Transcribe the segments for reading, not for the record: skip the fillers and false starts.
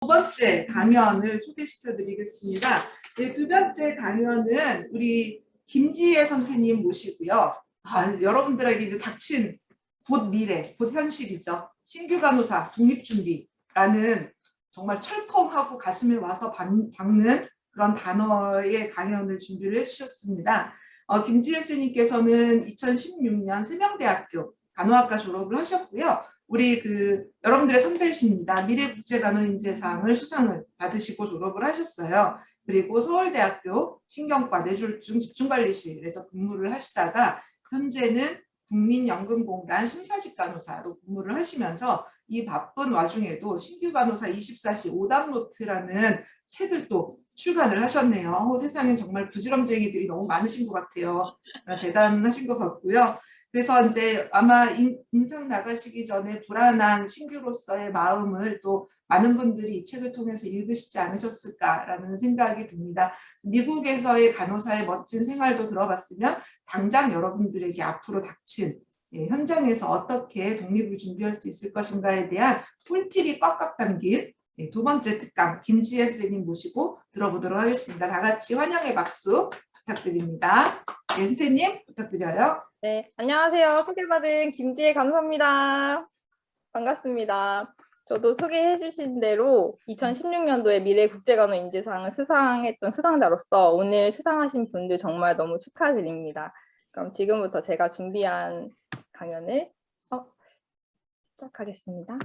두 번째 강연을 소개시켜 드리겠습니다. 두 번째 강연은 우리 김지혜 선생님 모시고요. 여러분들에게 이제 닥친 곧 미래, 곧 현실이죠. 신규 간호사 독립준비라는 정말 철컹하고 가슴에 와서 박는 그런 단어의 강연을 준비를 해주셨습니다. 김지혜 선생님께서는 2016년 세명대학교 간호학과 졸업을 하셨고요. 우리 여러분들의 선배십니다. 미래국제간호인재상을 수상을 받으시고 졸업을 하셨어요. 그리고 서울대학교 신경과 뇌졸중 집중관리실에서 근무를 하시다가 현재는 국민연금공단 심사직 간호사로 근무를 하시면서 이 바쁜 와중에도 신규 간호사 24시 오답노트라는 책을 또 출간을 하셨네요. 세상엔 정말 부지런쟁이들이 너무 많으신 것 같아요. 대단하신 것 같고요. 그래서 이제 아마 임상 나가시기 전에 불안한 신규로서의 마음을 또 많은 분들이 이 책을 통해서 읽으시지 않으셨을까라는 생각이 듭니다. 미국에서의 간호사의 멋진 생활도 들어봤으면 당장 여러분들에게 앞으로 닥친 현장에서 어떻게 독립을 준비할 수 있을 것인가에 대한 꿀팁이 꽉꽉 담긴 두 번째 특강 김지혜 선생님 모시고 들어보도록 하겠습니다. 다 같이 환영의 박수 부탁드립니다. 네, 선생님 부탁드려요. 네, 안녕하세요. 소개받은 김지혜 간호사입니다. 반갑습니다. 저도 소개해 주신 대로 2016년도에 미래국제간호인재상을 수상했던 수상자로서 오늘 수상하신 분들 정말 너무 축하드립니다. 그럼 지금부터 제가 준비한 강연을 시작하겠습니다.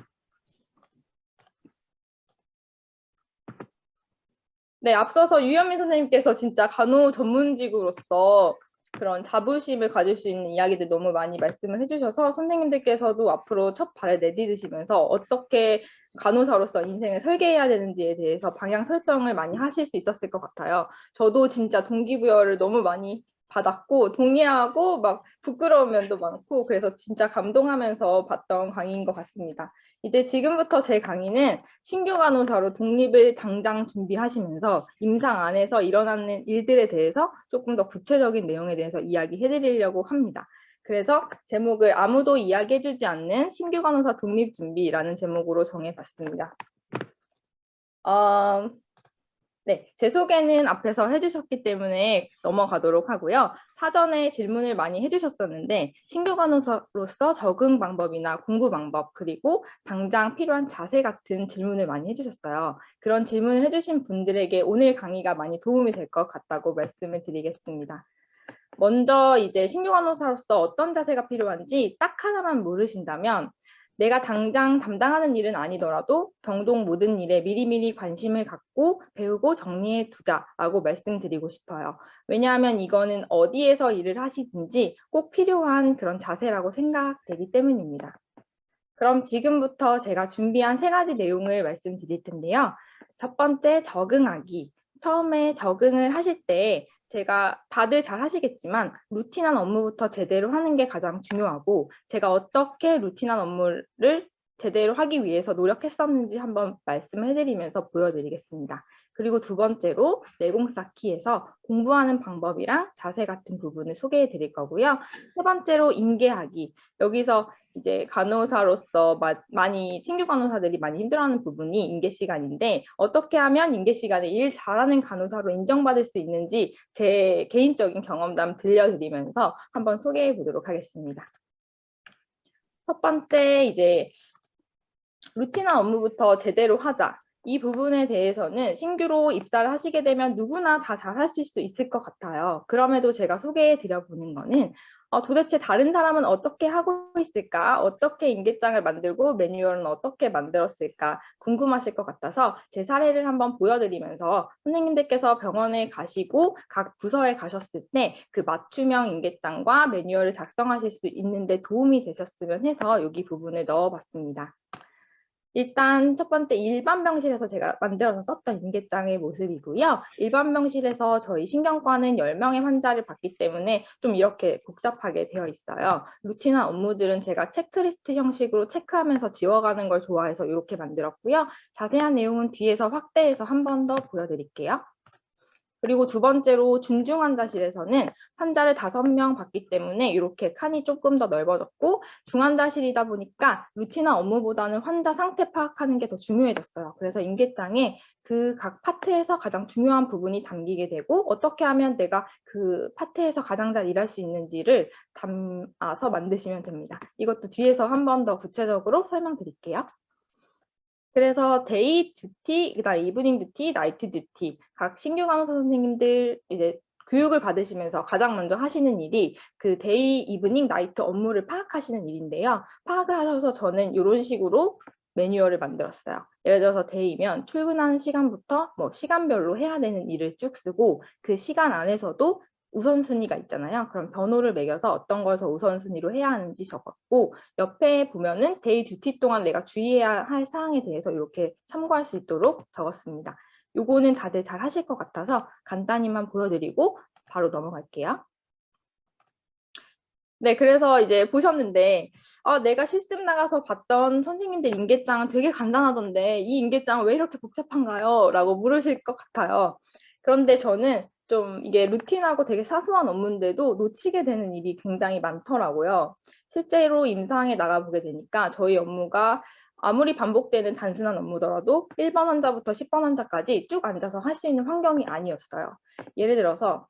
네, 앞서서 유현민 선생님께서 진짜 간호 전문직으로서 그런 자부심을 가질 수 있는 이야기들 너무 많이 말씀을 해주셔서 선생님들께서도 앞으로 첫 발을 내디디시면서 어떻게 간호사로서 인생을 설계해야 되는지에 대해서 방향 설정을 많이 하실 수 있었을 것 같아요. 저도 진짜 동기부여를 너무 많이 받았고 동의하고 막 부끄러운 면도 많고 그래서 진짜 감동하면서 봤던 강의인 것 같습니다. 이제 지금부터 제 강의는 신규 간호사로 독립을 당장 준비하시면서 임상 안에서 일어나는 일들에 대해서 조금 더 구체적인 내용에 대해서 이야기해 드리려고 합니다. 그래서 제목을 아무도 이야기해주지 않는 신규 간호사 독립 준비라는 제목으로 정해봤습니다. 네, 제 소개는 앞에서 해주셨기 때문에 넘어가도록 하고요. 사전에 질문을 많이 해주셨었는데 신규 간호사로서 적응 방법이나 공부 방법 그리고 당장 필요한 자세 같은 질문을 많이 해주셨어요. 그런 질문을 해주신 분들에게 오늘 강의가 많이 도움이 될 것 같다고 말씀을 드리겠습니다. 먼저 이제 신규 간호사로서 어떤 자세가 필요한지 딱 하나만 물으신다면 내가 당장 담당하는 일은 아니더라도 병동 모든 일에 미리미리 관심을 갖고 배우고 정리해 두자라고 말씀드리고 싶어요. 왜냐하면 이거는 어디에서 일을 하시든지 꼭 필요한 그런 자세라고 생각되기 때문입니다. 그럼 지금부터 제가 준비한 3가지 내용을 말씀드릴 텐데요. 첫 번째, 적응하기. 처음에 적응을 하실 때 제가 다들 잘 하시겠지만 루틴한 업무부터 제대로 하는 게 가장 중요하고 제가 어떻게 루틴한 업무를 제대로 하기 위해서 노력했었는지 한번 말씀을 해드리면서 보여드리겠습니다. 그리고 두 번째로 내공 쌓기에서 공부하는 방법이랑 자세 같은 부분을 소개해 드릴 거고요. 세 번째로 인계하기. 여기서 이제 간호사로서 많이 신규 간호사들이 많이 힘들어하는 부분이 인계 시간인데 어떻게 하면 인계 시간에 일 잘하는 간호사로 인정받을 수 있는지 제 개인적인 경험담 들려드리면서 한번 소개해 보도록 하겠습니다. 첫 번째 이제 루틴한 업무부터 제대로 하자. 이 부분에 대해서는 신규로 입사를 하시게 되면 누구나 다 잘 하실 수 있을 것 같아요. 그럼에도 제가 소개해 드려보는 거는 도대체 다른 사람은 어떻게 하고 있을까? 어떻게 인계장을 만들고 매뉴얼은 어떻게 만들었을까? 궁금하실 것 같아서 제 사례를 한번 보여드리면서 선생님들께서 병원에 가시고 각 부서에 가셨을 때 그 맞춤형 인계장과 매뉴얼을 작성하실 수 있는데 도움이 되셨으면 해서 여기 부분을 넣어봤습니다. 일단 첫 번째 일반 병실에서 제가 만들어서 썼던 인계장의 모습이고요. 일반 병실에서 저희 신경과는 10명의 환자를 받기 때문에 좀 이렇게 복잡하게 되어 있어요. 루틴한 업무들은 제가 체크리스트 형식으로 체크하면서 지워가는 걸 좋아해서 이렇게 만들었고요. 자세한 내용은 뒤에서 확대해서 한 번 더 보여드릴게요. 그리고 두 번째로 중증환자실에서는 환자를 5명 받기 때문에 이렇게 칸이 조금 더 넓어졌고, 중환자실이다 보니까 루틴한 업무보다는 환자 상태 파악하는 게 더 중요해졌어요. 그래서 인계장에 그 각 파트에서 가장 중요한 부분이 담기게 되고, 어떻게 하면 내가 그 파트에서 가장 잘 일할 수 있는지를 담아서 만드시면 됩니다. 이것도 뒤에서 한 번 더 구체적으로 설명드릴게요. 그래서 데이 듀티, 그다음 이브닝 듀티, 나이트 듀티, 각 신규 간호사 선생님들 이제 교육을 받으시면서 가장 먼저 하시는 일이 그 데이, 이브닝, 나이트 업무를 파악하시는 일인데요. 파악을 하셔서 저는 이런 식으로 매뉴얼을 만들었어요. 예를 들어서 데이면 출근하는 시간부터 뭐 시간별로 해야 되는 일을 쭉 쓰고, 그 시간 안에서도 우선순위가 있잖아요. 그럼 번호를 매겨서 어떤 걸 더 우선순위로 해야 하는지 적었고, 옆에 보면은 데이 듀티 동안 내가 주의해야 할 사항에 대해서 이렇게 참고할 수 있도록 적었습니다. 요거는 다들 잘 하실 것 같아서 간단히만 보여드리고 바로 넘어갈게요. 네, 그래서 이제 보셨는데 내가 실습 나가서 봤던 선생님들 인계장은 되게 간단하던데 이 인계장은 왜 이렇게 복잡한가요? 라고 물으실 것 같아요. 그런데 저는 좀 이게 루틴하고 되게 사소한 업무인데도 놓치게 되는 일이 굉장히 많더라고요. 실제로 임상에 나가보게 되니까 저희 업무가 아무리 반복되는 단순한 업무더라도 1번 환자부터 10번 환자까지 쭉 앉아서 할 수 있는 환경이 아니었어요. 예를 들어서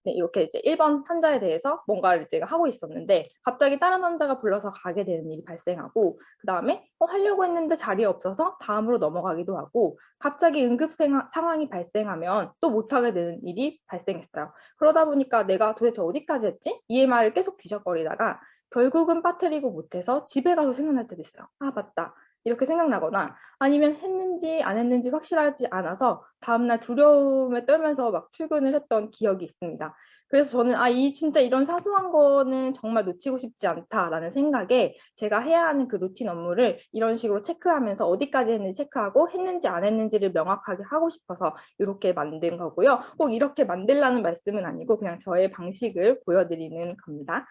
네, 이렇게 이제 1번 환자에 대해서 뭔가를 제가 하고 있었는데 갑자기 다른 환자가 불러서 가게 되는 일이 발생하고, 그 다음에 하려고 했는데 자리에 없어서 다음으로 넘어가기도 하고, 갑자기 응급 상황이 발생하면 또 못하게 되는 일이 발생했어요. 그러다 보니까 내가 도대체 어디까지 했지? EMR을 계속 뒤적거리다가 결국은 빠뜨리고 못해서 집에 가서 생각날 때도 있어요. 아, 맞다. 이렇게 생각나거나 아니면 했는지 안 했는지 확실하지 않아서 다음날 두려움에 떨면서 막 출근을 했던 기억이 있습니다. 그래서 저는 진짜 이런 사소한 거는 정말 놓치고 싶지 않다라는 생각에 제가 해야 하는 그 루틴 업무를 이런 식으로 체크하면서 어디까지 했는지 체크하고 했는지 안 했는지를 명확하게 하고 싶어서 이렇게 만든 거고요. 꼭 이렇게 만들라는 말씀은 아니고 그냥 저의 방식을 보여드리는 겁니다.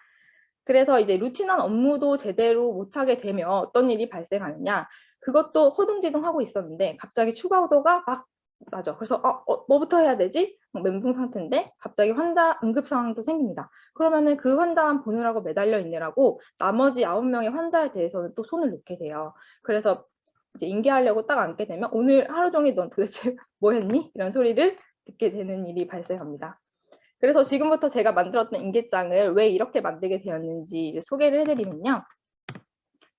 그래서 이제 루틴한 업무도 제대로 못하게 되면 어떤 일이 발생하느냐, 그것도 허둥지둥 하고 있었는데 갑자기 추가 오더가 막 나죠. 그래서 뭐부터 해야 되지? 멘붕 상태인데 갑자기 환자 응급 상황도 생깁니다. 그러면은 그 환자만 보느라고 매달려 있느라고 나머지 9명의 환자에 대해서는 또 손을 놓게 돼요. 그래서 이제 인계하려고 딱 앉게 되면 오늘 하루 종일 넌 도대체 뭐 했니? 이런 소리를 듣게 되는 일이 발생합니다. 그래서 지금부터 제가 만들었던 인계장을 왜 이렇게 만들게 되었는지 소개를 해드리면요.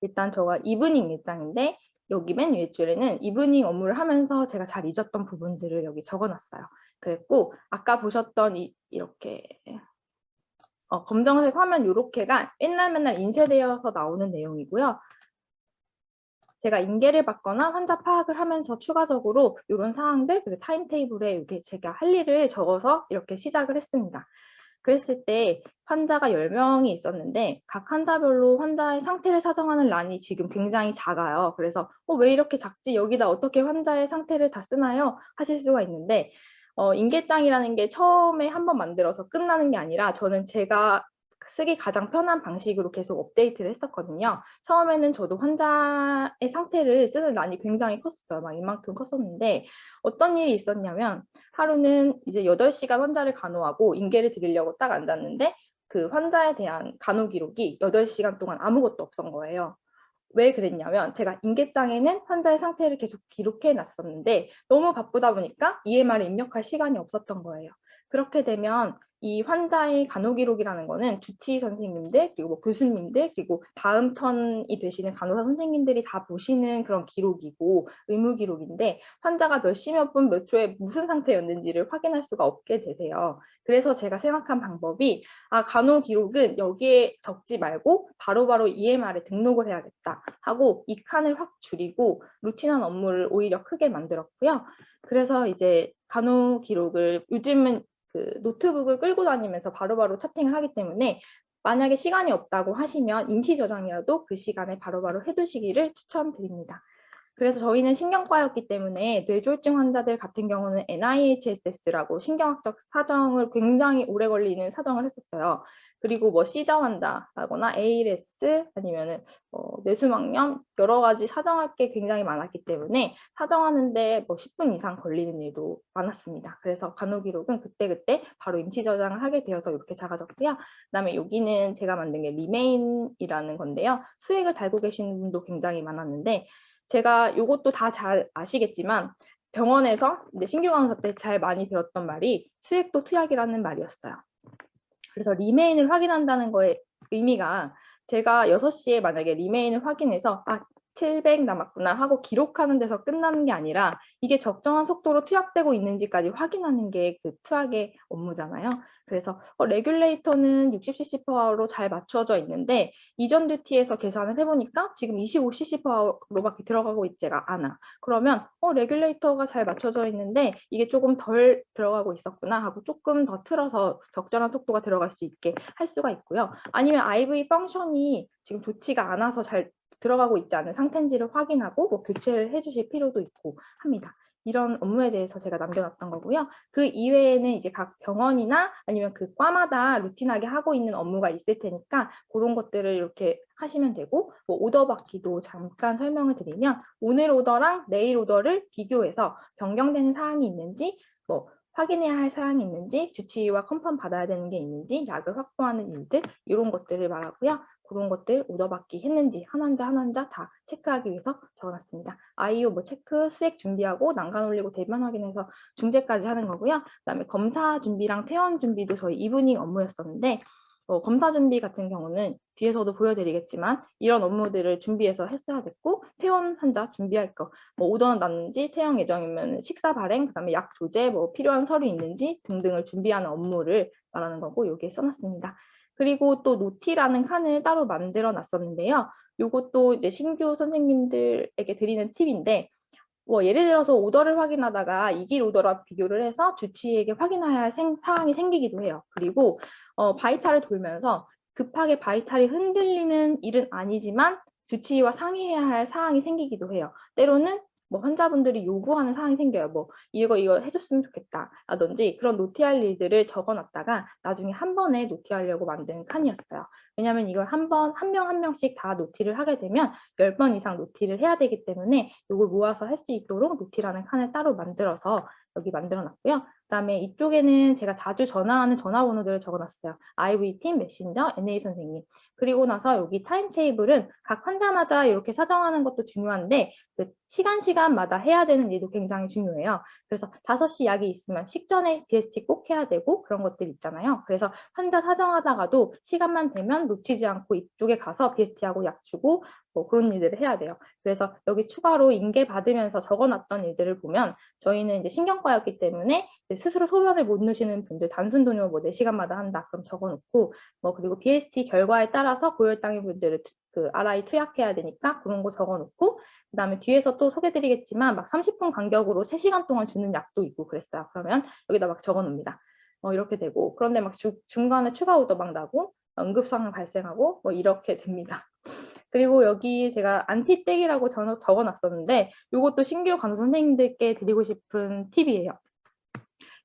일단 저가 이브닝 일장인데 여기 맨 위에 줄에는 이브닝 업무를 하면서 제가 잘 잊었던 부분들을 여기 적어놨어요. 그랬고 아까 보셨던 이렇게 검정색 화면 요렇게가 맨날 인쇄되어서 나오는 내용이고요. 제가 인계를 받거나 환자 파악을 하면서 추가적으로 이런 사항들, 그리고 타임테이블에 이렇게 제가 할 일을 적어서 이렇게 시작을 했습니다. 그랬을 때 환자가 10명이 있었는데 각 환자별로 환자의 상태를 사정하는 란이 지금 굉장히 작아요. 그래서 왜 이렇게 작지? 여기다 어떻게 환자의 상태를 다 쓰나요? 하실 수가 있는데 인계장이라는 게 처음에 한번 만들어서 끝나는 게 아니라 저는 제가 쓰기 가장 편한 방식으로 계속 업데이트를 했었거든요. 처음에는 저도 환자의 상태를 쓰는 란이 굉장히 컸어요. 막 이만큼 컸었는데 어떤 일이 있었냐면 하루는 이제 8시간 환자를 간호하고 인계를 드리려고 딱 앉았는데 그 환자에 대한 간호 기록이 8시간 동안 아무것도 없었던 거예요. 왜 그랬냐면 제가 인계장에는 환자의 상태를 계속 기록해 놨었는데 너무 바쁘다 보니까 EMR을 입력할 시간이 없었던 거예요. 그렇게 되면 이 환자의 간호 기록이라는 거는 주치의 선생님들 그리고 뭐 교수님들 그리고 다음 턴이 되시는 간호사 선생님들이 다 보시는 그런 기록이고 의무 기록인데 환자가 몇 시 몇 분 몇 초에 무슨 상태였는지를 확인할 수가 없게 되세요. 그래서 제가 생각한 방법이 간호 기록은 여기에 적지 말고 바로바로 EMR에 등록을 해야겠다 하고 이 칸을 확 줄이고 루틴한 업무를 오히려 크게 만들었고요. 그래서 이제 간호 기록을 요즘은 그 노트북을 끌고 다니면서 바로바로 채팅을 하기 때문에 만약에 시간이 없다고 하시면 임시 저장이라도 그 시간에 바로바로 해두시기를 추천드립니다. 그래서 저희는 신경과였기 때문에 뇌졸중 환자들 같은 경우는 NIHSS라고 신경학적 사정을 굉장히 오래 걸리는 사정을 했었어요. 그리고 뭐 시저 환자라거나 ALS 아니면은 뇌수막염 여러 가지 사정할 게 굉장히 많았기 때문에 사정하는데 뭐 10분 이상 걸리는 일도 많았습니다. 그래서 간호기록은 그때그때 바로 임시 저장을 하게 되어서 이렇게 작아졌고요. 그다음에 여기는 제가 만든 게 리메인이라는 건데요. 수액을 달고 계시는 분도 굉장히 많았는데 제가 이것도 다 잘 아시겠지만 병원에서 이제 신규 간호사 때 잘 많이 들었던 말이 수액도 투약이라는 말이었어요. 그래서 리메인을 확인한다는 거의 의미가 제가 6시에 만약에 리메인을 확인해서 700 남았구나 하고 기록하는 데서 끝나는 게 아니라 이게 적정한 속도로 투약되고 있는지까지 확인하는 게 그 투약의 업무잖아요. 그래서 레귤레이터는 60cc/h로 잘 맞춰져 있는데 이전 듀티에서 계산을 해보니까 지금 25cc/h로밖에 들어가고 있지가 않아. 그러면 레귤레이터가 잘 맞춰져 있는데 이게 조금 덜 들어가고 있었구나 하고 조금 더 틀어서 적절한 속도가 들어갈 수 있게 할 수가 있고요. 아니면 IV 펑션이 지금 좋지가 않아서 잘 들어가고 있지 않은 상태인지를 확인하고 뭐 교체를 해주실 필요도 있고 합니다. 이런 업무에 대해서 제가 남겨놨던 거고요. 그 이외에는 이제 각 병원이나 아니면 그 과마다 루틴하게 하고 있는 업무가 있을 테니까 그런 것들을 이렇게 하시면 되고 뭐 오더 받기도 잠깐 설명을 드리면 오늘 오더랑 내일 오더를 비교해서 변경되는 사항이 있는지 뭐 확인해야 할 사항이 있는지 주치의와 컨펌 받아야 되는 게 있는지 약을 확보하는 일들 이런 것들을 말하고요. 그런 것들 오더받기 했는지 한 환자 한 환자 다 체크하기 위해서 적어놨습니다. IO 뭐 체크, 수액 준비하고 난간 올리고 대변 확인해서 중재까지 하는 거고요. 그다음에 검사 준비랑 퇴원 준비도 저희 이브닝 업무였었는데 검사 준비 같은 경우는 뒤에서도 보여드리겠지만 이런 업무들을 준비해서 했어야 됐고 퇴원 환자 준비할 거 뭐 오더 났는지 퇴원 예정이면 식사 발행 그다음에 약 조제 뭐 필요한 서류 있는지 등등을 준비하는 업무를 말하는 거고 여기에 써놨습니다. 그리고 또 노티라는 칸을 따로 만들어 놨었는데요. 이것도 이제 신규 선생님들에게 드리는 팁인데 뭐 예를 들어서 오더를 확인하다가 이길 오더랑 비교를 해서 주치의에게 확인해야 할 사항이 생기기도 해요. 그리고 바이탈을 돌면서 급하게 바이탈이 흔들리는 일은 아니지만 주치의와 상의해야 할 사항이 생기기도 해요. 때로는 뭐 환자분들이 요구하는 사항이 생겨요. 뭐 이거 해줬으면 좋겠다 라든지 그런 노티할 일들을 적어놨다가 나중에 한 번에 노티하려고 만든 칸이었어요. 왜냐하면 이걸 한 명 한 명씩 다 노티를 하게 되면 10번 이상 노티를 해야 되기 때문에 이걸 모아서 할 수 있도록 노티라는 칸을 따로 만들어서 여기 만들어놨고요. 그다음에 이쪽에는 제가 자주 전화하는 전화번호들을 적어놨어요. IV팀, 메신저, NA 선생님. 그리고 나서 여기 타임테이블은 각 환자마다 이렇게 사정하는 것도 중요한데 그 시간마다 해야 되는 일도 굉장히 중요해요. 그래서 5시 약이 있으면 식전에 BST 꼭 해야 되고 그런 것들 있잖아요. 그래서 환자 사정하다가도 시간만 되면 놓치지 않고 이쪽에 가서 BST하고 약 주고 뭐 그런 일들을 해야 돼요. 그래서 여기 추가로 인계 받으면서 적어놨던 일들을 보면 저희는 이제 신경과였기 때문에 스스로 소변을 못 넣으시는 분들 단순 돈을 뭐 4시간마다 한다 그럼 적어놓고 뭐 그리고 BST 결과에 따라서 고혈당인 분들을 그 RI 투약해야 되니까 그런 거 적어놓고 그다음에 뒤에서 또 소개드리겠지만 막 30분 간격으로 3시간 동안 주는 약도 있고 그랬어요. 그러면 여기다 막 적어놓습니다. 이렇게 되고 그런데 막 중간에 추가 오더 막 나고 응급 상황 발생하고 뭐 이렇게 됩니다. 그리고 여기 제가 안티떼기라고 적어놨었는데 이것도 신규 간호 선생님들께 드리고 싶은 팁이에요.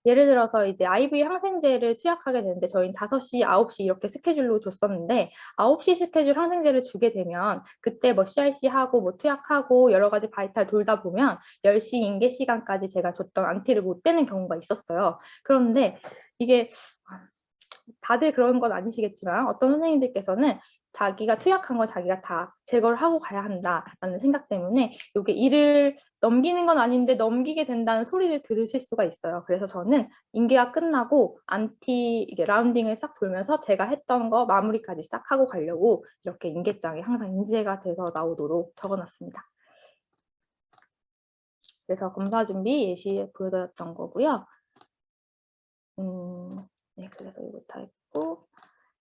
예를 들어서 이제 IV 항생제를 투약하게 되는데 저희는 5시, 9시 이렇게 스케줄로 줬었는데 9시 스케줄 항생제를 주게 되면 그때 뭐 CRC 하고 뭐 투약하고 여러 가지 바이탈 돌다 보면 10시 인계 시간까지 제가 줬던 안티를 못 떼는 경우가 있었어요. 그런데 이게 다들 그런 건 아니시겠지만 어떤 선생님들께서는 자기가 투약한 걸 자기가 다 제거를 하고 가야 한다라는 생각 때문에 이게 일을 넘기는 건 아닌데 넘기게 된다는 소리를 들으실 수가 있어요. 그래서 저는 인계가 끝나고 안티 이게 라운딩을 싹 돌면서 제가 했던 거 마무리까지 싹 하고 가려고 이렇게 인계장에 항상 인쇄가 돼서 나오도록 적어놨습니다. 그래서 검사 준비 예시에 보여드렸던 거고요. 네, 그래서 이거 다 했고.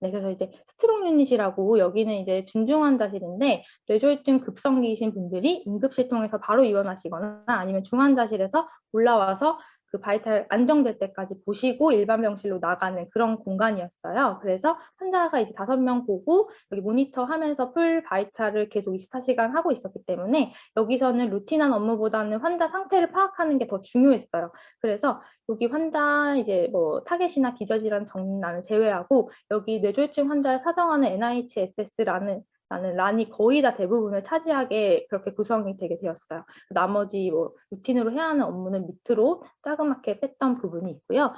네, 그래서 이제 스트롱 유닛이라고 여기는 이제 중증 환자실인데 뇌졸중 급성기이신 분들이 응급실 통해서 바로 입원하시거나 아니면 중환자실에서 올라와서 그 바이탈 안정될 때까지 보시고 일반 병실로 나가는 그런 공간이었어요. 그래서 환자가 이제 5명 보고 여기 모니터 하면서 풀 바이탈을 계속 24시간 하고 있었기 때문에 여기서는 루틴한 업무보다는 환자 상태를 파악하는 게 더 중요했어요. 그래서 여기 환자 이제 뭐 타겟이나 기저질환 정리는 제외하고 여기 뇌졸중 환자를 사정하는 NIHSS라는 란이 거의 다 대부분을 차지하게 그렇게 구성이 되게 되었어요. 나머지 뭐 루틴으로 해야 하는 업무는 밑으로 자그맣게 뺐던 부분이 있고요.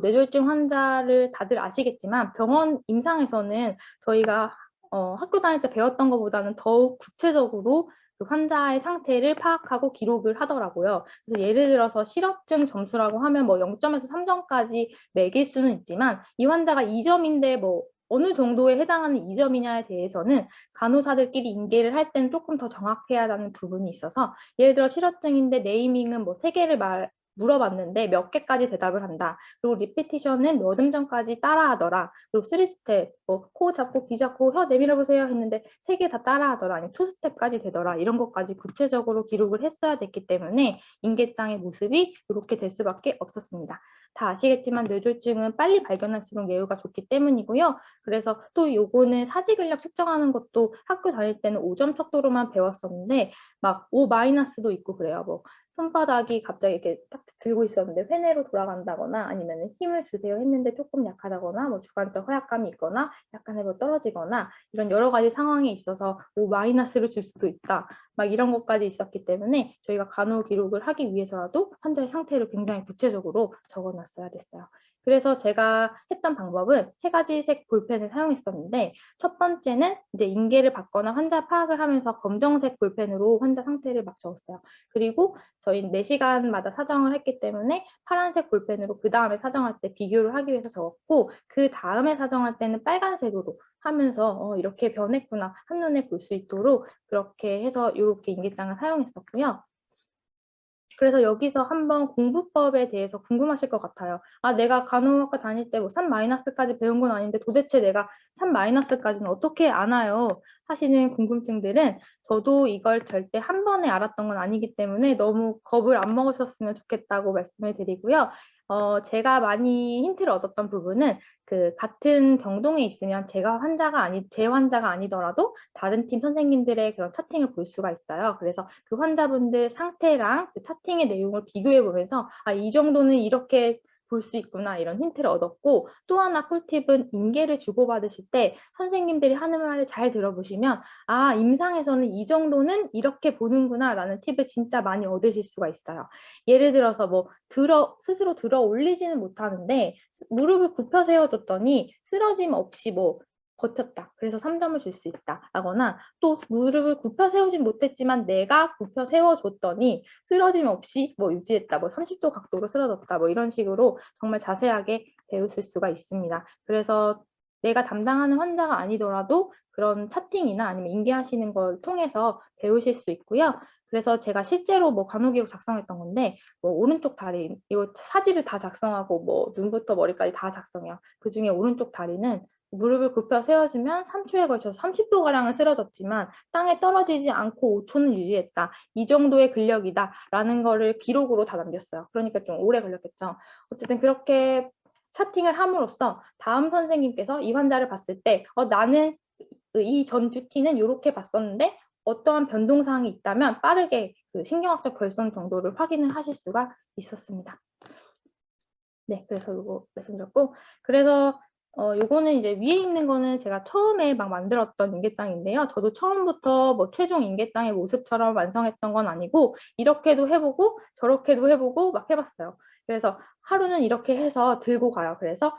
뇌졸중 환자를 다들 아시겠지만 병원 임상에서는 저희가 학교 다닐 때 배웠던 것보다는 더욱 구체적으로 그 환자의 상태를 파악하고 기록을 하더라고요. 그래서 예를 들어서 실업증 점수라고 하면 뭐 0점에서 3점까지 매길 수는 있지만 이 환자가 2점인데 뭐 어느 정도에 해당하는 2점이냐에 대해서는 간호사들끼리 인계를 할 때는 조금 더 정확해야 하는 부분이 있어서 예를 들어 실업증인데 네이밍은 뭐 3개를 물어봤는데 몇 개까지 대답을 한다. 그리고 리피티션은 몇 음전까지 따라하더라. 그리고 3스텝, 뭐 코 잡고 귀 잡고 혀 내밀어 보세요 했는데 3개 다 따라하더라. 아니면 2스텝까지 되더라. 이런 것까지 구체적으로 기록을 했어야 됐기 때문에 인계장의 모습이 이렇게 될 수밖에 없었습니다. 다 아시겠지만 뇌졸중은 빨리 발견할수록 예후가 좋기 때문이고요. 그래서 또 요거는 사지근력 측정하는 것도 학교 다닐 때는 5점 척도로만 배웠었는데 막 5마이너스도 있고 그래요. 뭐 손바닥이 갑자기 이렇게 딱 들고 있었는데 회내로 돌아간다거나 아니면 힘을 주세요 했는데 조금 약하다거나 뭐 주관적 허약감이 있거나 약간의 뭐 떨어지거나 이런 여러 가지 상황에 있어서 5마이너스를 줄 수도 있다. 막 이런 것까지 있었기 때문에 저희가 간호 기록을 하기 위해서라도 환자의 상태를 굉장히 구체적으로 적어놨어야 됐어요. 그래서 제가 했던 방법은 3가지 색 볼펜을 사용했었는데 첫 번째는 이제 인계를 받거나 환자 파악을 하면서 검정색 볼펜으로 환자 상태를 막 적었어요. 그리고 저희 4시간마다 사정을 했기 때문에 파란색 볼펜으로 그 다음에 사정할 때 비교를 하기 위해서 적었고 그 다음에 사정할 때는 빨간색으로 하면서 이렇게 변했구나 한눈에 볼 수 있도록 그렇게 해서 이렇게 인계장을 사용했었고요. 그래서 여기서 한번 공부법에 대해서 궁금하실 것 같아요. 아, 내가 간호학과 다닐 때 뭐 3-까지 배운 건 아닌데 도대체 내가 3-까지는 어떻게 아나요? 하시는 궁금증들은 저도 이걸 절대 한 번에 알았던 건 아니기 때문에 너무 겁을 안 먹으셨으면 좋겠다고 말씀을 드리고요. 제가 많이 힌트를 얻었던 부분은 그 같은 병동에 있으면 제 환자가 아니더라도 다른 팀 선생님들의 그런 차팅을 볼 수가 있어요. 그래서 그 환자분들 상태랑 그 차팅의 내용을 비교해 보면서 아, 이 정도는 이렇게 볼 수 있구나 이런 힌트를 얻었고 또 하나 꿀팁은 인계를 주고받으실 때 선생님들이 하는 말을 잘 들어보시면 아, 임상에서는 이 정도는 이렇게 보는구나 라는 팁을 진짜 많이 얻으실 수가 있어요. 예를 들어서 뭐 스스로 들어 올리지는 못하는데 무릎을 굽혀 세워줬더니 쓰러짐 없이 뭐 버텼다. 그래서 3점을 줄 수 있다. 라거나 또 무릎을 굽혀 세우진 못했지만 내가 굽혀 세워줬더니 쓰러짐 없이 뭐 유지했다. 뭐 30도 각도로 쓰러졌다. 뭐 이런 식으로 정말 자세하게 배우실 수가 있습니다. 그래서 내가 담당하는 환자가 아니더라도 그런 차팅이나 아니면 인계하시는 걸 통해서 배우실 수 있고요. 그래서 제가 실제로 뭐 간호기록 작성했던 건데 뭐 오른쪽 다리 이거 사지를 다 작성하고 뭐 눈부터 머리까지 다 작성해요. 그중에 오른쪽 다리는 무릎을 굽혀 세워주면 3초에 걸쳐서 30도가량을 쓰러졌지만 땅에 떨어지지 않고 5초는 유지했다. 이 정도의 근력이다. 라는 거를 기록으로 다 남겼어요. 그러니까 좀 오래 걸렸겠죠. 어쨌든 그렇게 차팅을 함으로써 다음 선생님께서 이 환자를 봤을 때 나는 이 전 듀티는 이렇게 봤었는데 어떠한 변동사항이 있다면 빠르게 그 신경학적 결손 정도를 확인을 하실 수가 있었습니다. 네, 그래서 이거 말씀드렸고 그래서 요거는 이제 위에 있는 거는 제가 처음에 막 만들었던 인계장인데요. 저도 처음부터 뭐 최종 인계장의 모습처럼 완성했던 건 아니고 이렇게도 해보고 저렇게도 해보고 막 해봤어요. 그래서 하루는 이렇게 해서 들고 가요. 그래서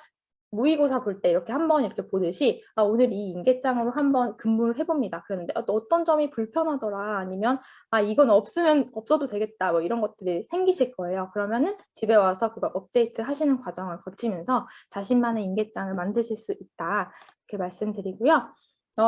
모의고사 볼 때 이렇게 한번 이렇게 보듯이 아, 오늘 이 인계장으로 한번 근무를 해봅니다. 그런데 어떤 점이 불편하더라 아니면 아 이건 없어도 되겠다 뭐 이런 것들이 생기실 거예요. 그러면은 집에 와서 그걸 업데이트 하시는 과정을 거치면서 자신만의 인계장을 만드실 수 있다 이렇게 말씀드리고요.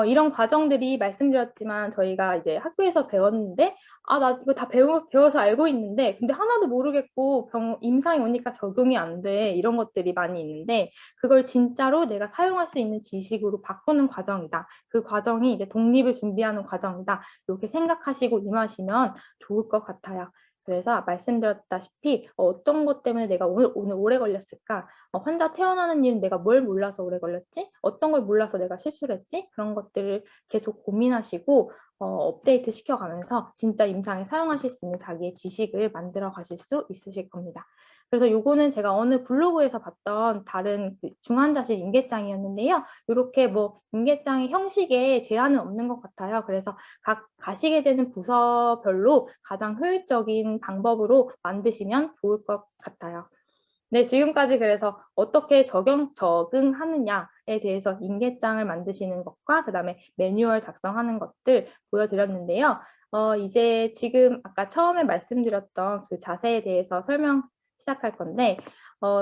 이런 과정들이 말씀드렸지만 저희가 이제 학교에서 배웠는데 아, 나 이거 다 배워서 알고 있는데 근데 하나도 모르겠고 임상이 오니까 적용이 안 돼 이런 것들이 많이 있는데 그걸 진짜로 내가 사용할 수 있는 지식으로 바꾸는 과정이다. 그 과정이 이제 독립을 준비하는 과정이다. 이렇게 생각하시고 임하시면 좋을 것 같아요. 그래서 말씀드렸다시피 어떤 것 때문에 내가 오늘 오래 걸렸을까? 환자 퇴원하는 일은 내가 뭘 몰라서 오래 걸렸지? 어떤 걸 몰라서 내가 실수를 했지? 그런 것들을 계속 고민하시고 업데이트 시켜가면서 진짜 임상에 사용하실 수 있는 자기의 지식을 만들어 가실 수 있으실 겁니다. 그래서 요거는 제가 어느 블로그에서 봤던 다른 그 중환자실 인계장이었는데요. 이렇게 뭐 인계장의 형식에 제한은 없는 것 같아요. 그래서 각 가시게 되는 부서별로 가장 효율적인 방법으로 만드시면 좋을 것 같아요. 네, 지금까지 그래서 어떻게 적응하느냐에 대해서 인계장을 만드시는 것과 그다음에 매뉴얼 작성하는 것들 보여드렸는데요. 이제 지금 아까 처음에 말씀드렸던 그 자세에 대해서 설명 시작할 건데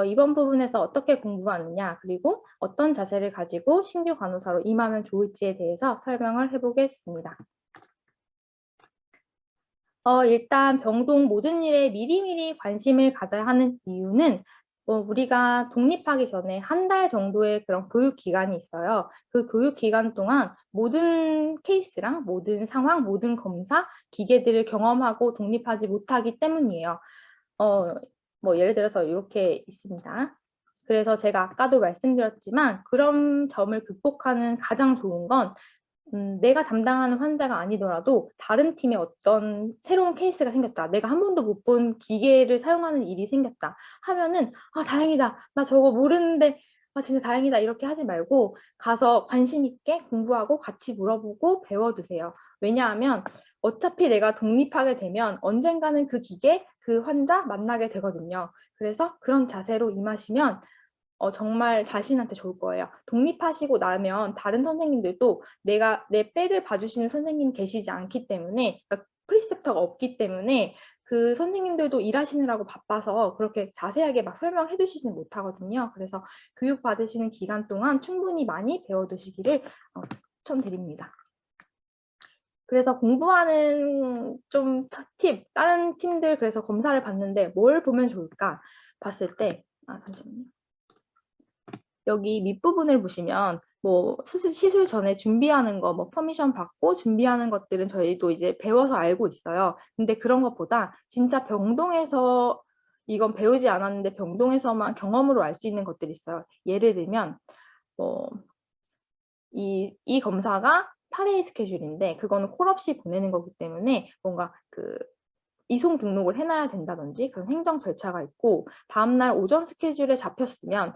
이번 부분에서 어떻게 공부하느냐 그리고 어떤 자세를 가지고 신규 간호사로 임하면 좋을지에 대해서 설명을 해보겠습니다. 일단 병동 모든 일에 미리미리 관심을 가져야 하는 이유는 우리가 독립하기 전에 한 달 정도의 그런 교육 기간이 있어요. 그 교육 기간 동안 모든 케이스랑 모든 상황, 모든 검사, 기계들을 경험하고 독립하지 못하기 때문이에요. 뭐 예를 들어서 이렇게 있습니다. 그래서 제가 아까도 말씀드렸지만 그런 점을 극복하는 가장 좋은 건 내가 담당하는 환자가 아니더라도 다른 팀에 어떤 새로운 케이스가 생겼다. 내가 한 번도 못 본 기계를 사용하는 일이 생겼다. 하면은 아 다행이다. 나 저거 모르는데 아 진짜 다행이다. 이렇게 하지 말고 가서 관심 있게 공부하고 같이 물어보고 배워두세요. 왜냐하면 어차피 내가 독립하게 되면 언젠가는 그 기계, 그 환자 만나게 되거든요. 그래서 그런 자세로 임하시면 정말 자신한테 좋을 거예요. 독립하시고 나면 다른 선생님들도 내 백을 봐주시는 선생님 계시지 않기 때문에 그러니까 프리셉터가 없기 때문에 그 선생님들도 일하시느라고 바빠서 그렇게 자세하게 막 설명해 주시진 못하거든요. 그래서 교육 받으시는 기간 동안 충분히 많이 배워두시기를 추천드립니다. 그래서 공부하는 좀 팁, 다른 팀들 그래서 검사를 봤는데 뭘 보면 좋을까 봤을 때 잠시만요. 여기 밑부분을 보시면 뭐 시술 전에 준비하는 거, 뭐 퍼미션 받고 준비하는 것들은 저희도 이제 배워서 알고 있어요. 근데 그런 것보다 진짜 병동에서 이건 배우지 않았는데 병동에서만 경험으로 알 수 있는 것들이 있어요. 예를 들면 이 검사가 8회 스케줄인데 그거는 콜 없이 보내는 거기 때문에 뭔가 그 이송 등록을 해놔야 된다든지 그런 행정 절차가 있고 다음날 오전 스케줄에 잡혔으면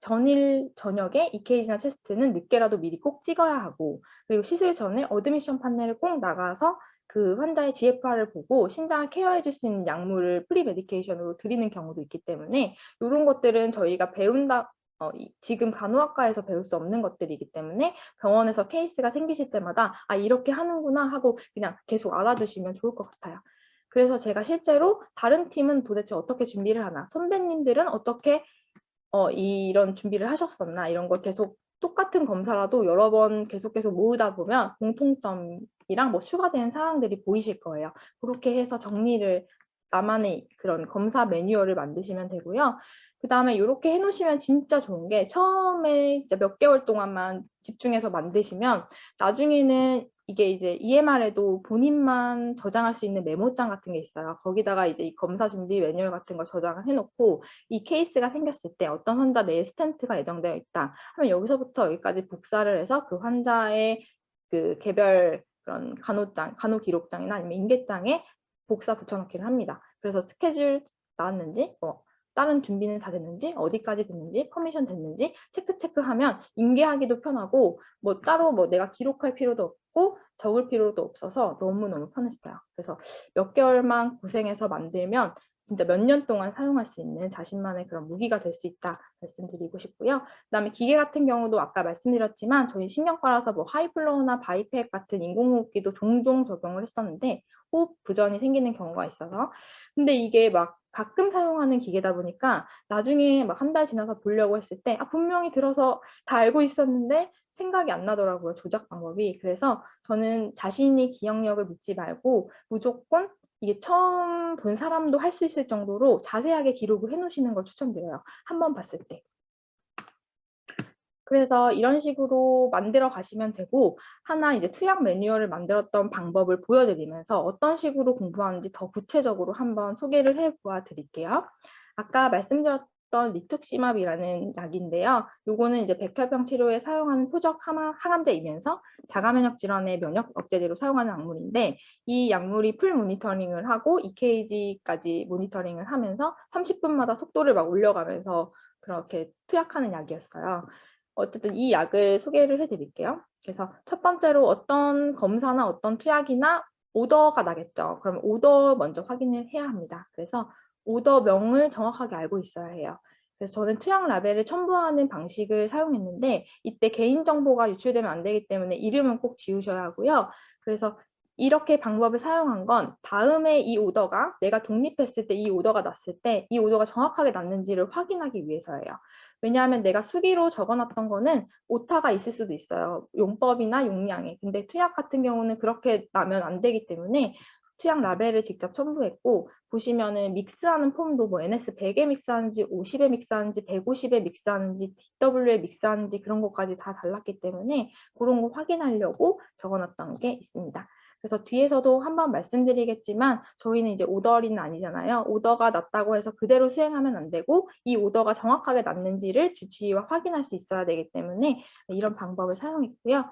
전일 저녁에 EKG나 체스트는 늦게라도 미리 꼭 찍어야 하고 그리고 시술 전에 어드미션 판넬을 꼭 나가서 그 환자의 GFR을 보고 심장을 케어해 줄 수 있는 약물을 프리 메디케이션으로 드리는 경우도 있기 때문에 이런 것들은 저희가 지금 간호학과에서 배울 수 없는 것들이기 때문에 병원에서 케이스가 생기실 때마다 아 이렇게 하는구나 하고 그냥 계속 알아두시면 좋을 것 같아요. 그래서 제가 실제로 다른 팀은 도대체 어떻게 준비를 하나, 선배님들은 어떻게 이런 준비를 하셨었나 이런 걸 계속 똑같은 검사라도 여러 번 계속 모으다 보면 공통점이랑 뭐 추가된 사항들이 보이실 거예요. 그렇게 해서 정리를 나만의 그런 검사 매뉴얼을 만드시면 되고요. 그 다음에 이렇게 해놓으시면 진짜 좋은 게 처음에 이제 몇 개월 동안만 집중해서 만드시면 나중에는 이게 이제 EMR에도 본인만 저장할 수 있는 메모장 같은 게 있어요. 거기다가 이제 이 검사 준비 매뉴얼 같은 걸 저장을 해놓고 이 케이스가 생겼을 때 어떤 환자 내일 스텐트가 예정되어 있다 하면 여기서부터 여기까지 복사를 해서 그 환자의 그 개별 그런 간호 기록장이나 아니면 인계장에 복사 붙여넣기를 합니다. 그래서 스케줄 나왔는지 다른 준비는 다 됐는지 어디까지 됐는지 퍼미션 됐는지 체크하면 인계하기도 편하고 뭐 따로 뭐 내가 기록할 필요도 없고 적을 필요도 없어서 너무너무 편했어요. 그래서 몇 개월만 고생해서 만들면 진짜 몇 년 동안 사용할 수 있는 자신만의 그런 무기가 될 수 있다 말씀드리고 싶고요. 그다음에 기계 같은 경우도 아까 말씀드렸지만 저희 신경과라서 뭐 하이플로우나 바이팩 같은 인공호흡기도 종종 적용을 했었는데 호흡 부전이 생기는 경우가 있어서 근데 이게 막 가끔 사용하는 기계다 보니까 나중에 막 한 달 지나서 보려고 했을 때 분명히 들어서 다 알고 있었는데 생각이 안 나더라고요. 조작 방법이. 그래서 저는 자신이 기억력을 믿지 말고 무조건 이게 처음 본 사람도 할 수 있을 정도로 자세하게 기록을 해놓으시는 걸 추천드려요. 한 번 봤을 때. 그래서 이런 식으로 만들어 가시면 되고, 하나 이제 투약 매뉴얼을 만들었던 방법을 보여드리면서 어떤 식으로 공부하는지 더 구체적으로 한번 소개를 해보아 드릴게요. 아까 말씀드렸던 리투키마브라는 약인데요. 요거는 이제 백혈병 치료에 사용하는 표적 항암제이면서 자가면역 질환의 면역 억제제로 사용하는 약물인데, 이 약물이 풀 모니터링을 하고 EKG까지 모니터링을 하면서 30분마다 속도를 막 올려가면서 그렇게 투약하는 약이었어요. 어쨌든 이 약을 소개를 해드릴게요. 그래서 첫 번째로 어떤 검사나 어떤 투약이나 오더가 나겠죠. 그럼 오더 먼저 확인을 해야 합니다. 그래서 오더명을 정확하게 알고 있어야 해요. 그래서 저는 투약 라벨을 첨부하는 방식을 사용했는데, 이때 개인정보가 유출되면 안 되기 때문에 이름은 꼭 지우셔야 하고요. 그래서 이렇게 방법을 사용한 건 다음에 이 오더가, 내가 독립했을 때 이 오더가 났을 때 이 오더가 정확하게 났는지를 확인하기 위해서예요. 왜냐하면 내가 수기로 적어놨던 거는 오타가 있을 수도 있어요. 용법이나 용량에. 근데 투약 같은 경우는 그렇게 나면 안 되기 때문에 투약 라벨을 직접 첨부했고, 보시면은 믹스하는 폼도 뭐 NS100에 믹스하는지 50에 믹스하는지 150에 믹스하는지 DW에 믹스하는지 그런 것까지 다 달랐기 때문에 그런 거 확인하려고 적어놨던 게 있습니다. 그래서 뒤에서도 한번 말씀드리겠지만 저희는 이제 오더리는 아니잖아요. 오더가 났다고 해서 그대로 수행하면 안 되고, 이 오더가 정확하게 났는지를 주치의와 확인할 수 있어야 되기 때문에 이런 방법을 사용했고요.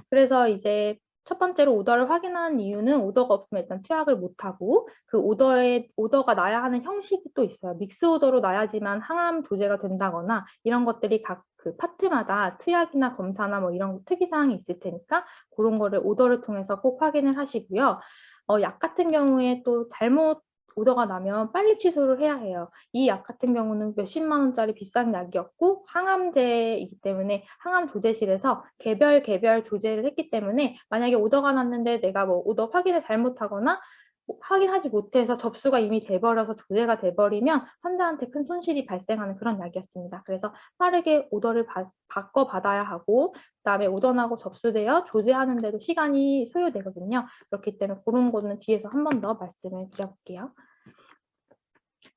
그래서 이제 첫 번째로 오더를 확인하는 이유는 오더가 없으면 일단 투약을 못하고, 그 오더가 나야 하는 형식이 또 있어요. 믹스 오더로 나야지만 항암 조제가 된다거나 이런 것들이 각 그 파트마다 투약이나 검사나 뭐 이런 특이사항이 있을 테니까 그런 거를 오더를 통해서 꼭 확인을 하시고요. 약 같은 경우에 또 잘못 오더가 나면 빨리 취소를 해야 해요. 이 약 같은 경우는 몇십만 원짜리 비싼 약이었고 항암제이기 때문에 항암 조제실에서 개별 조제를 했기 때문에, 만약에 오더가 났는데 내가 뭐 오더 확인을 잘못하거나 확인하지 못해서 접수가 이미 돼버려서 조제가 돼버리면 환자한테 큰 손실이 발생하는 그런 약이었습니다. 그래서 빠르게 오더를 바꿔 받아야 하고, 그다음에 오더 나고 접수되어 조제하는데도 시간이 소요되거든요. 그렇기 때문에 그런 거는 뒤에서 한 번 더 말씀을 드려볼게요.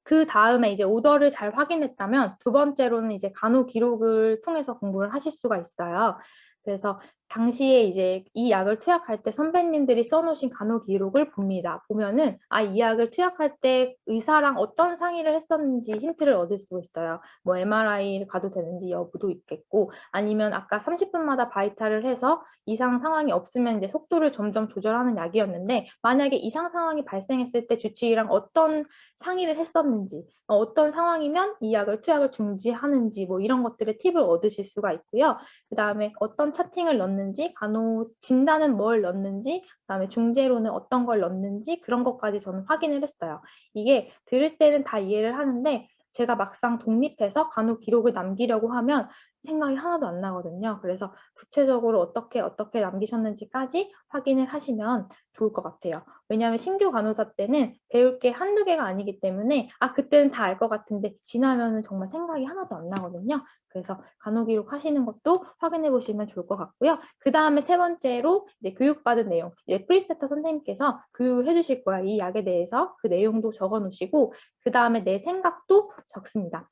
그 다음에 이제 오더를 잘 확인했다면 두 번째로는 이제 간호 기록을 통해서 공부를 하실 수가 있어요. 그래서 당시에 이제 이 약을 투약할 때 선배님들이 써놓으신 간호 기록을 봅니다. 보면은 이 약을 투약할 때 의사랑 어떤 상의를 했었는지 힌트를 얻을 수 있어요. 뭐 MRI를 가도 되는지 여부도 있겠고, 아니면 아까 30분마다 바이탈을 해서 이상 상황이 없으면 이제 속도를 점점 조절하는 약이었는데, 만약에 이상 상황이 발생했을 때 주치의랑 어떤 상의를 했었는지, 어떤 상황이면 이 약을 투약을 중지하는지 뭐 이런 것들의 팁을 얻으실 수가 있고요. 그 다음에 어떤 차팅을 넣는지, 간호 진단은 뭘 넣는지, 그 다음에 중재로는 어떤 걸 넣는지 그런 것까지 저는 확인을 했어요. 이게 들을 때는 다 이해를 하는데 제가 막상 독립해서 간호 기록을 남기려고 하면 생각이 하나도 안 나거든요. 그래서 구체적으로 어떻게 남기셨는지까지 확인을 하시면 좋을 것 같아요. 왜냐하면 신규 간호사 때는 배울 게 한두 개가 아니기 때문에 그때는 다 알 것 같은데 지나면은 정말 생각이 하나도 안 나거든요. 그래서 간호 기록 하시는 것도 확인해 보시면 좋을 것 같고요. 그 다음에 세 번째로 이제 교육받은 내용, 이제 프리세터 선생님께서 교육을 해주실 거야. 이 약에 대해서 그 내용도 적어 놓으시고, 그 다음에 내 생각도 적습니다.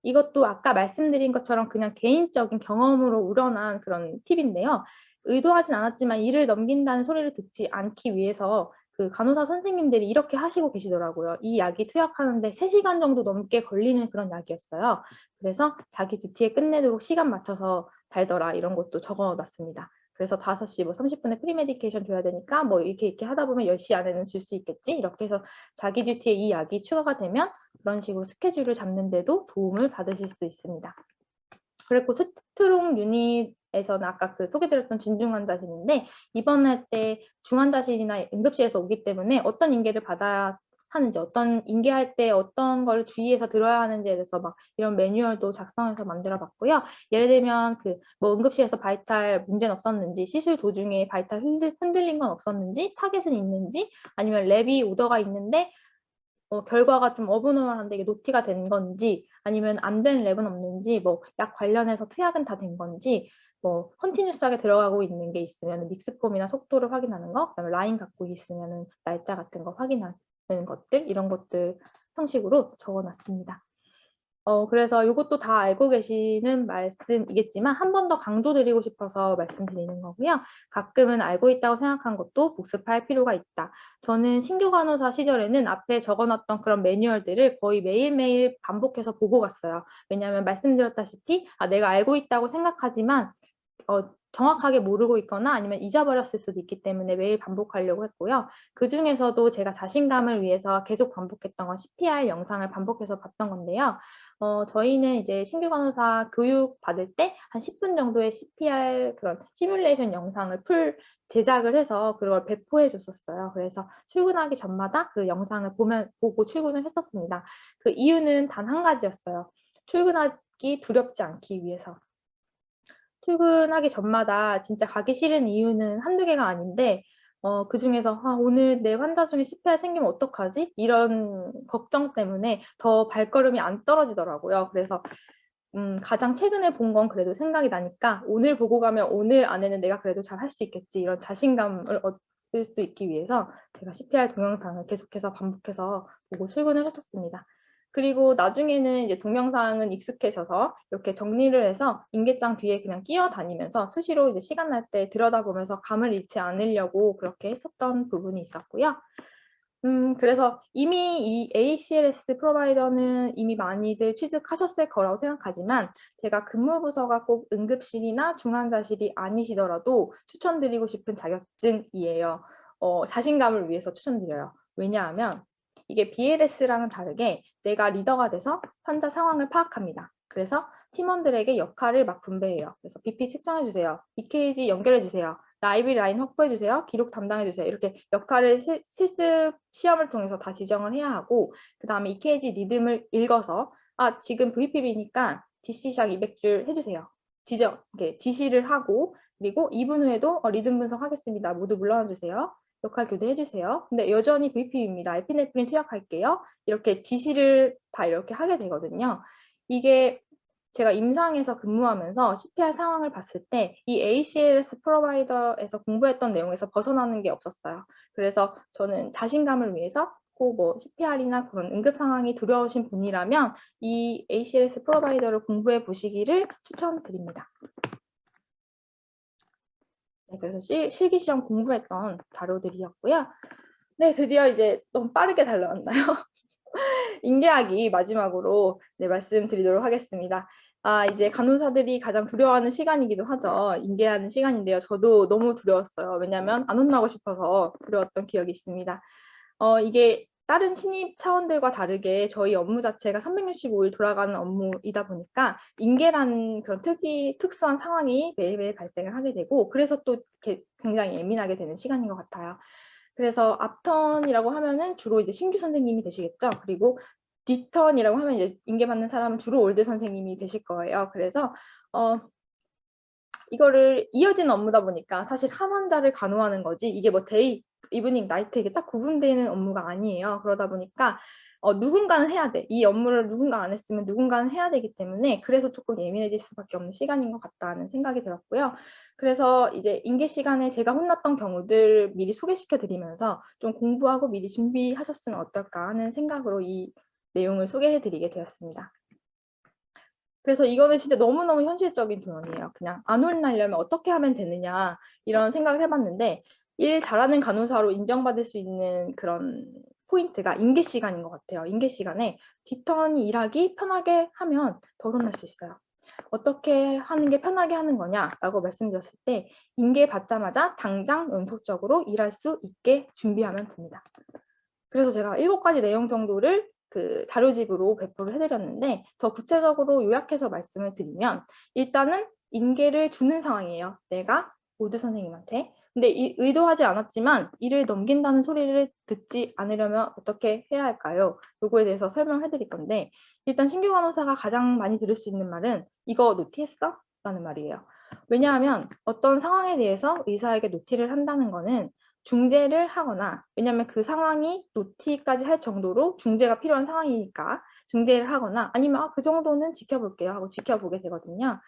이것도 아까 말씀드린 것처럼 그냥 개인적인 경험으로 우러난 그런 팁인데요. 의도하진 않았지만 일을 넘긴다는 소리를 듣지 않기 위해서 그 간호사 선생님들이 이렇게 하시고 계시더라고요. 이 약이 투약하는데 3시간 정도 넘게 걸리는 그런 약이었어요. 그래서 자기 듀티에 끝내도록 시간 맞춰서 달더라, 이런 것도 적어놨습니다. 그래서 5시 뭐 30분에 프리메디케이션 줘야 되니까 뭐 이렇게 하다 보면 10시 안에는 줄 수 있겠지, 이렇게 해서 자기 듀티에 이 약이 추가가 되면 그런 식으로 스케줄을 잡는데도 도움을 받으실 수 있습니다. 그리고 스트롱 유닛에서는 아까 그 소개드렸던 진중환자실인데, 입원할 때 중환자실이나 응급실에서 오기 때문에 어떤 인계를 받아야 하는지, 어떤 인계할 때 어떤 걸 주의해서 들어야 하는지에 대해서 막 이런 매뉴얼도 작성해서 만들어 봤고요. 예를 들면 그 뭐 응급실에서 바이탈 문제는 없었는지, 시술 도중에 바이탈 흔들린 건 없었는지, 타겟은 있는지, 아니면 랩이 오더가 있는데 결과가 좀 어브노멀한데 이게 노티가 된 건지, 아니면 안 된 랩은 없는지, 뭐 약 관련해서 투약은 다 된 건지, 뭐 컨티뉴스하게 들어가고 있는 게 있으면 믹스폼이나 속도를 확인하는 거, 그다음에 라인 갖고 있으면 날짜 같은 거 확인하는 것들, 이런 것들 형식으로 적어놨습니다. 그래서 이것도 다 알고 계시는 말씀이겠지만 한 번 더 강조드리고 싶어서 말씀드리는 거고요. 가끔은 알고 있다고 생각한 것도 복습할 필요가 있다. 저는 신규 간호사 시절에는 앞에 적어놨던 그런 매뉴얼들을 거의 매일매일 반복해서 보고 갔어요. 왜냐하면 말씀드렸다시피 내가 알고 있다고 생각하지만 정확하게 모르고 있거나 아니면 잊어버렸을 수도 있기 때문에 매일 반복하려고 했고요. 그중에서도 제가 자신감을 위해서 계속 반복했던 건 CPR 영상을 반복해서 봤던 건데요. 저희는 이제 신규 간호사 교육 받을 때 한 10분 정도의 CPR 그런 시뮬레이션 영상을 제작을 해서 그걸 배포해 줬었어요. 그래서 출근하기 전마다 그 영상을 보고 출근을 했었습니다. 그 이유는 단 한 가지였어요. 출근하기 두렵지 않기 위해서. 출근하기 전마다 진짜 가기 싫은 이유는 한두 개가 아닌데 그중에서 오늘 내 환자 중에 CPR 생기면 어떡하지? 이런 걱정 때문에 더 발걸음이 안 떨어지더라고요. 그래서 가장 최근에 본 건 그래도 생각이 나니까 오늘 보고 가면 오늘 안에는 내가 그래도 잘 할 수 있겠지 이런 자신감을 얻을 수 있기 위해서 제가 CPR 동영상을 계속해서 반복해서 보고 출근을 했었습니다. 그리고 나중에는 이제 동영상은 익숙해져서 이렇게 정리를 해서 인계장 뒤에 그냥 끼어다니면서 수시로 이제 시간 날 때 들여다보면서 감을 잃지 않으려고 그렇게 했었던 부분이 있었고요. 그래서 이미 이 ACLS 프로바이더는 이미 많이들 취득하셨을 거라고 생각하지만 제가 근무 부서가 꼭 응급실이나 중환자실이 아니시더라도 추천드리고 싶은 자격증이에요. 자신감을 위해서 추천드려요. 왜냐하면 이게 BLS랑은 다르게 내가 리더가 돼서 환자 상황을 파악합니다. 그래서 팀원들에게 역할을 막 분배해요. 그래서 BP 측정해주세요. EKG 연결해주세요. IV 라인 확보해주세요. 기록 담당해주세요. 이렇게 역할을 실습 시험을 통해서 다 지정을 해야 하고 그 다음에 EKG 리듬을 읽어서 지금 VPB니까 DC샥 200줄 해주세요. 이렇게 지시를 하고 그리고 2분 후에도 리듬 분석하겠습니다. 모두 물러나주세요. 역할 교대해주세요. 근데 여전히 VPB입니다. 에피네프린 투약할게요. 이렇게 지시를 다 이렇게 하게 되거든요. 이게 제가 임상에서 근무하면서 CPR 상황을 봤을 때 이 ACLS 프로바이더에서 공부했던 내용에서 벗어나는 게 없었어요. 그래서 저는 자신감을 위해서 꼭 뭐 CPR이나 그런 응급 상황이 두려우신 분이라면 이 ACLS 프로바이더를 공부해 보시기를 추천드립니다. 네, 그래서 실기시험 공부했던 자료들이었고요. 네, 드디어 이제 너무 빠르게 달려왔나요? 인계하기 마지막으로 말씀드리도록 하겠습니다. 이제 간호사들이 가장 두려워하는 시간이기도 하죠. 인계하는 시간인데요. 저도 너무 두려웠어요. 왜냐하면 안 혼나고 싶어서 두려웠던 기억이 있습니다. 이게 다른 신입 사원들과 다르게 저희 업무 자체가 365일 돌아가는 업무이다 보니까 인계라는 그런 특수한 상황이 매일매일 발생을 하게 되고 그래서 또 굉장히 예민하게 되는 시간인 것 같아요. 그래서 앞턴이라고 하면은 주로 이제 신규 선생님이 되시겠죠. 그리고 뒷턴이라고 하면 이제 인계받는 사람은 주로 올드 선생님이 되실 거예요. 그래서 이거를 이어지는 업무다 보니까 사실 한 환자를 간호하는 거지 이게 뭐 데이, 이브닝, 나이트 이게 딱 구분되는 업무가 아니에요. 그러다 보니까 누군가는 해야 돼. 이 업무를 누군가 안 했으면 누군가는 해야 되기 때문에 그래서 조금 예민해질 수밖에 없는 시간인 것 같다는 생각이 들었고요. 그래서 이제 인계 시간에 제가 혼났던 경우들 미리 소개시켜 드리면서 좀 공부하고 미리 준비하셨으면 어떨까 하는 생각으로 이 내용을 소개해 드리게 되었습니다. 그래서 이거는 진짜 너무너무 현실적인 조언이에요. 그냥 안 혼나려면 어떻게 하면 되느냐 이런 생각을 해봤는데 일 잘하는 간호사로 인정받을 수 있는 그런 포인트가 인계 시간인 것 같아요. 인계 시간에 뒷턴이 일하기 편하게 하면 덜 혼날 수 있어요. 어떻게 하는 게 편하게 하는 거냐라고 말씀드렸을 때 인계 받자마자 당장 연속적으로 일할 수 있게 준비하면 됩니다. 그래서 제가 7가지 내용 정도를 그 자료집으로 배포를 해드렸는데 더 구체적으로 요약해서 말씀을 드리면 일단은 인계를 주는 상황이에요. 내가 올드 선생님한테. 근데 의도하지 않았지만 일을 넘긴다는 소리를 듣지 않으려면 어떻게 해야 할까요? 요거에 대해서 설명해 드릴 건데 일단 신규 간호사가 가장 많이 들을 수 있는 말은 이거 노티했어? 라는 말이에요. 왜냐하면 어떤 상황에 대해서 의사에게 노티를 한다는 거는 중재를 하거나 왜냐하면 그 상황이 노티까지 할 정도로 중재가 필요한 상황이니까 중재를 하거나 아니면 그 정도는 지켜볼게요 하고 지켜보게 되거든요.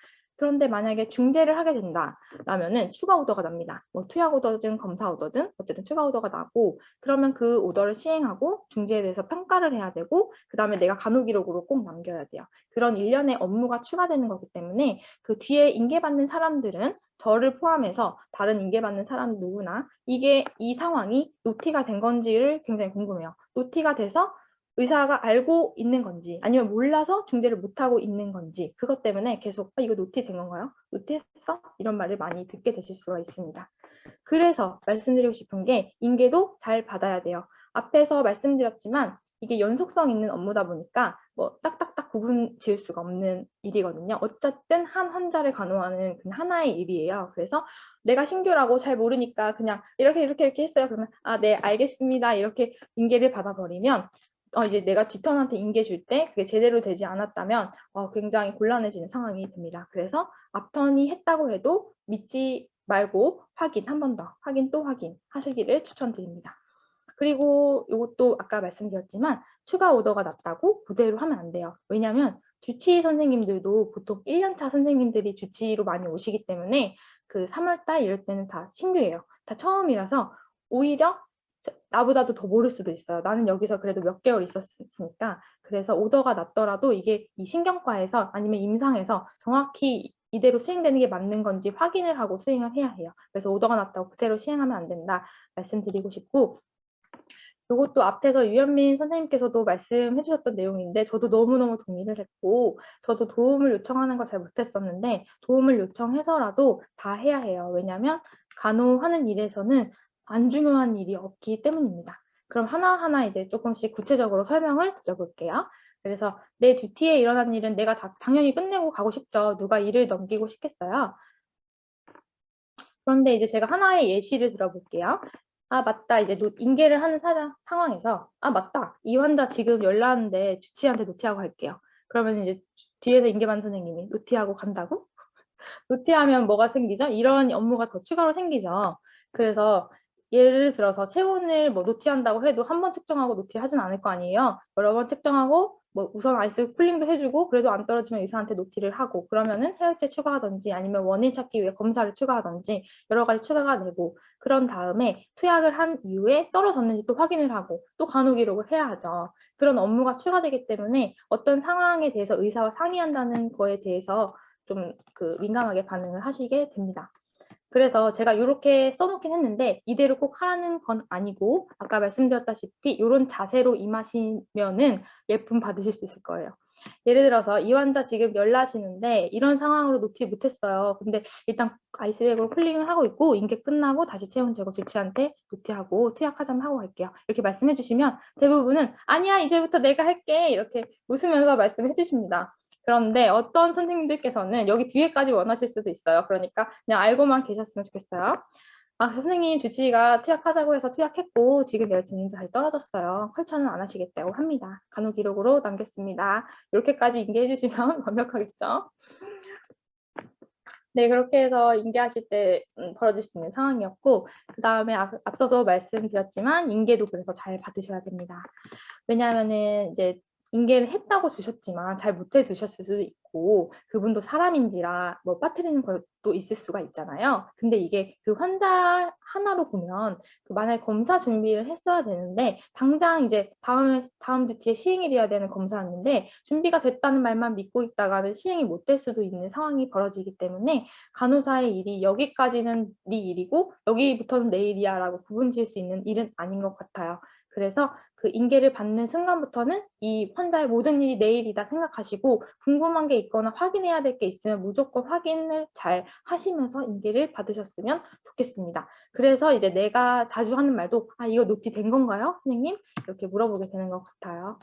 그런데 만약에 중재를 하게 된다라면은 추가 오더가 납니다. 뭐 투약 오더든 검사 오더든 어쨌든 추가 오더가 나고 그러면 그 오더를 시행하고 중재에 대해서 평가를 해야 되고 그다음에 내가 간호 기록으로 꼭 남겨야 돼요. 그런 일련의 업무가 추가되는 거기 때문에 그 뒤에 인계받는 사람들은 저를 포함해서 다른 인계받는 사람 누구나 이게 이 상황이 노티가 된 건지를 굉장히 궁금해요. 노티가 돼서 의사가 알고 있는 건지 아니면 몰라서 중재를 못하고 있는 건지 그것 때문에 계속 이거 노티 된 건가요? 노티했어? 이런 말을 많이 듣게 되실 수가 있습니다. 그래서 말씀드리고 싶은 게 인계도 잘 받아야 돼요. 앞에서 말씀드렸지만 이게 연속성 있는 업무다 보니까 뭐 딱딱딱 구분 지을 수가 없는 일이거든요. 어쨌든 한 환자를 간호하는 그냥 하나의 일이에요. 그래서 내가 신규라고 잘 모르니까 그냥 이렇게 했어요. 그러면 아, 네, 알겠습니다. 이렇게 인계를 받아버리면 이제 내가 뒷턴한테 인계 줄 때 그게 제대로 되지 않았다면 굉장히 곤란해지는 상황이 됩니다. 그래서 앞턴이 했다고 해도 믿지 말고 확인 한 번 더 확인 또 확인 하시기를 추천드립니다. 그리고 이것도 아까 말씀드렸지만 추가 오더가 났다고 그대로 하면 안 돼요. 왜냐하면 주치의 선생님들도 보통 1년차 선생님들이 주치의로 많이 오시기 때문에 그 3월달 이럴 때는 다 신규예요. 다 처음이라서 오히려 나보다도 더 모를 수도 있어요. 나는 여기서 그래도 몇 개월 있었으니까. 그래서 오더가 났더라도 이게 이 신경과에서 아니면 임상에서 정확히 이대로 수행되는 게 맞는 건지 확인을 하고 수행을 해야 해요. 그래서 오더가 났다고 그대로 시행하면 안 된다 말씀드리고 싶고 이것도 앞에서 유현민 선생님께서도 말씀해 주셨던 내용인데 저도 너무너무 동의를 했고 저도 도움을 요청하는 걸 잘 못했었는데 도움을 요청해서라도 다 해야 해요. 왜냐하면 간호하는 일에서는 안 중요한 일이 없기 때문입니다. 그럼 하나하나 이제 조금씩 구체적으로 설명을 드려볼게요. 그래서 내 듀티에 일어난 일은 내가 다 당연히 끝내고 가고 싶죠. 누가 일을 넘기고 싶겠어요. 그런데 이제 제가 하나의 예시를 들어볼게요. 아, 맞다. 이제 인계를 하는 상황에서 아, 맞다. 이 환자 지금 연락하는데 주치의한테 노티하고 갈게요. 그러면 이제 뒤에서 인계반 선생님이 노티하고 간다고? 노티하면 뭐가 생기죠? 이런 업무가 더 추가로 생기죠. 그래서 예를 들어서 체온을 뭐 노티한다고 해도 한 번 측정하고 노티하진 않을 거 아니에요. 여러 번 측정하고 뭐 우선 아이스 쿨링도 해주고 그래도 안 떨어지면 의사한테 노티를 하고 그러면은 해열제 추가하든지 아니면 원인 찾기 위해 검사를 추가하든지 여러 가지 추가가 되고 그런 다음에 투약을 한 이후에 떨어졌는지 또 확인을 하고 또 간호 기록을 해야 하죠. 그런 업무가 추가되기 때문에 어떤 상황에 대해서 의사와 상의한다는 거에 대해서 좀 민감하게 반응을 하시게 됩니다. 그래서 제가 이렇게 써놓긴 했는데 이대로 꼭 하라는 건 아니고 아까 말씀드렸다시피 이런 자세로 임하시면은 예쁨 받으실 수 있을 거예요. 예를 들어서 이 환자 지금 열나시는데 이런 상황으로 노티 못했어요. 근데 일단 아이스백으로 쿨링을 하고 있고 인계 끝나고 다시 체온 재고 주치한테 노티하고 투약하자면 하고 갈게요. 이렇게 말씀해 주시면 대부분은 아니야 이제부터 내가 할게 이렇게 웃으면서 말씀해 주십니다. 그런데 어떤 선생님들께서는 여기 뒤에까지 원하실 수도 있어요. 그러니까 그냥 알고만 계셨으면 좋겠어요. 아, 선생님 주치의가 투약하자고 해서 투약했고 지금 열진이 다시 떨어졌어요. 컬처는 안 하시겠다고 합니다. 간호 기록으로 남겼습니다. 이렇게까지 인계해 주시면 완벽하겠죠? 네, 그렇게 해서 인계하실 때 벌어질 수 있는 상황이었고 그 다음에 앞서도 말씀드렸지만 인계도 그래서 잘 받으셔야 됩니다. 왜냐하면은 이제 인계를 했다고 주셨지만 잘 못해 주셨을 수도 있고 그분도 사람인지라 뭐 빠뜨리는 것도 있을 수가 있잖아요. 근데 이게 그 환자 하나로 보면 만약에 검사 준비를 했어야 되는데 당장 이제 다음 듀티에 시행일이어야 되는 검사였는데 준비가 됐다는 말만 믿고 있다가는 시행이 못 될 수도 있는 상황이 벌어지기 때문에 간호사의 일이 여기까지는 네 일이고 여기부터는 내 일이야 라고 구분 지을 수 있는 일은 아닌 것 같아요. 그래서 그 인계를 받는 순간부터는 이 환자의 모든 일이 내 일이다 생각하시고 궁금한 게 있거나 확인해야 될 게 있으면 무조건 확인을 잘 하시면서 인계를 받으셨으면 좋겠습니다. 그래서 이제 내가 자주 하는 말도 아 이거 노티 된 건가요? 선생님? 이렇게 물어보게 되는 것 같아요.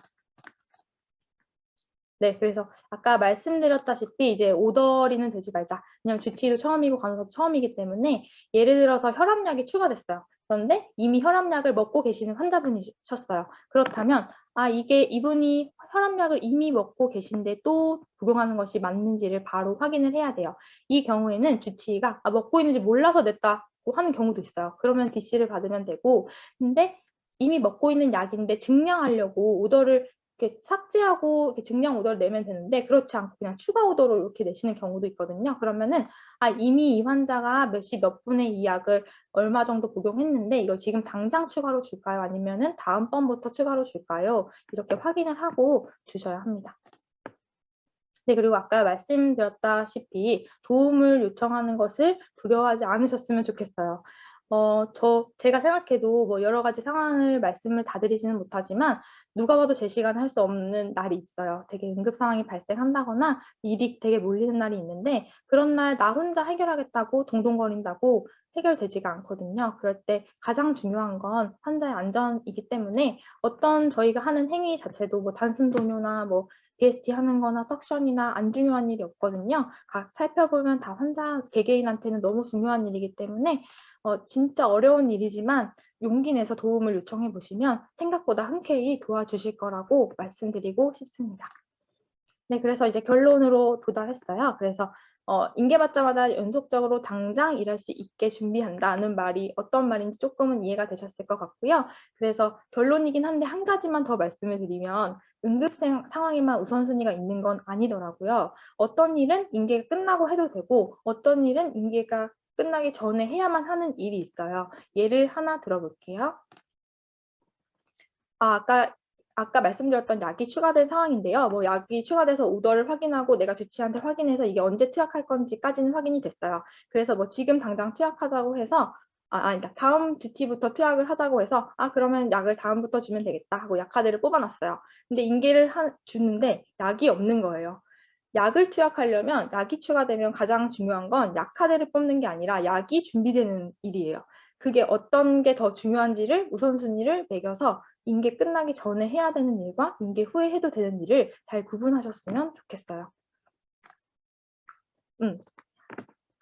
네, 그래서 아까 말씀드렸다시피 이제 오더리는 되지 말자. 왜냐면 주치의도 처음이고 간호사도 처음이기 때문에 예를 들어서 혈압약이 추가됐어요. 그런데 이미 혈압약을 먹고 계시는 환자분이셨어요. 그렇다면 아 이게 이분이 혈압약을 이미 먹고 계신데 또 복용하는 것이 맞는지를 바로 확인을 해야 돼요. 이 경우에는 주치의가 아, 먹고 있는지 몰라서 냈다고 하는 경우도 있어요. 그러면 DC를 받으면 되고 근데 이미 먹고 있는 약인데 증량하려고 오더를 이렇게 삭제하고 이렇게 증량 오더를 내면 되는데 그렇지 않고 그냥 추가 오더로 이렇게 내시는 경우도 있거든요. 그러면은 이미 이 환자가 몇 시 몇 분에 이 약을 얼마 정도 복용했는데 이걸 지금 당장 추가로 줄까요? 아니면은 다음번부터 추가로 줄까요? 이렇게 확인을 하고 주셔야 합니다. 네, 그리고 아까 말씀드렸다시피 도움을 요청하는 것을 두려워하지 않으셨으면 좋겠어요. 제가 생각해도 뭐 여러 가지 상황을 말씀을 다 드리지는 못하지만 누가 봐도 제 시간에 할 수 없는 날이 있어요. 되게 응급 상황이 발생한다거나 일이 되게 몰리는 날이 있는데 그런 날 나 혼자 해결하겠다고 동동거린다고 해결되지가 않거든요. 그럴 때 가장 중요한 건 환자의 안전이기 때문에 어떤 저희가 하는 행위 자체도 뭐 단순 동요나 뭐 BST 하는 거나 석션이나 안 중요한 일이 없거든요. 살펴보면 다 환자 개개인한테는 너무 중요한 일이기 때문에 진짜 어려운 일이지만 용기 내서 도움을 요청해 보시면 생각보다 흔쾌히 도와주실 거라고 말씀드리고 싶습니다. 네, 그래서 이제 결론으로 도달했어요. 그래서 인계받자마자 연속적으로 당장 일할 수 있게 준비한다는 말이 어떤 말인지 조금은 이해가 되셨을 것 같고요. 그래서 결론이긴 한데 한 가지만 더 말씀을 드리면 응급 상황에만 우선순위가 있는 건 아니더라고요. 어떤 일은 인계가 끝나고 해도 되고 어떤 일은 인계가 끝나기 전에 해야만 하는 일이 있어요. 예를 하나 들어볼게요. 아까 말씀드렸던 약이 추가된 상황인데요. 뭐 약이 추가돼서 오더를 확인하고 내가 주치의한테 확인해서 이게 언제 투약할 건지까지는 확인이 됐어요. 그래서 뭐 지금 당장 투약하자고 해서 아니다. 다음 듀티부터 투약을 하자고 해서 그러면 약을 다음부터 주면 되겠다 하고 약카드를 뽑아놨어요. 근데 인계를 주는데 약이 없는 거예요. 약을 투약하려면 약이 추가되면 가장 중요한 건 약카드를 뽑는 게 아니라 약이 준비되는 일이에요. 그게 어떤 게 더 중요한지를 우선순위를 매겨서 인계 끝나기 전에 해야 되는 일과 인계 후에 해도 되는 일을 잘 구분하셨으면 좋겠어요.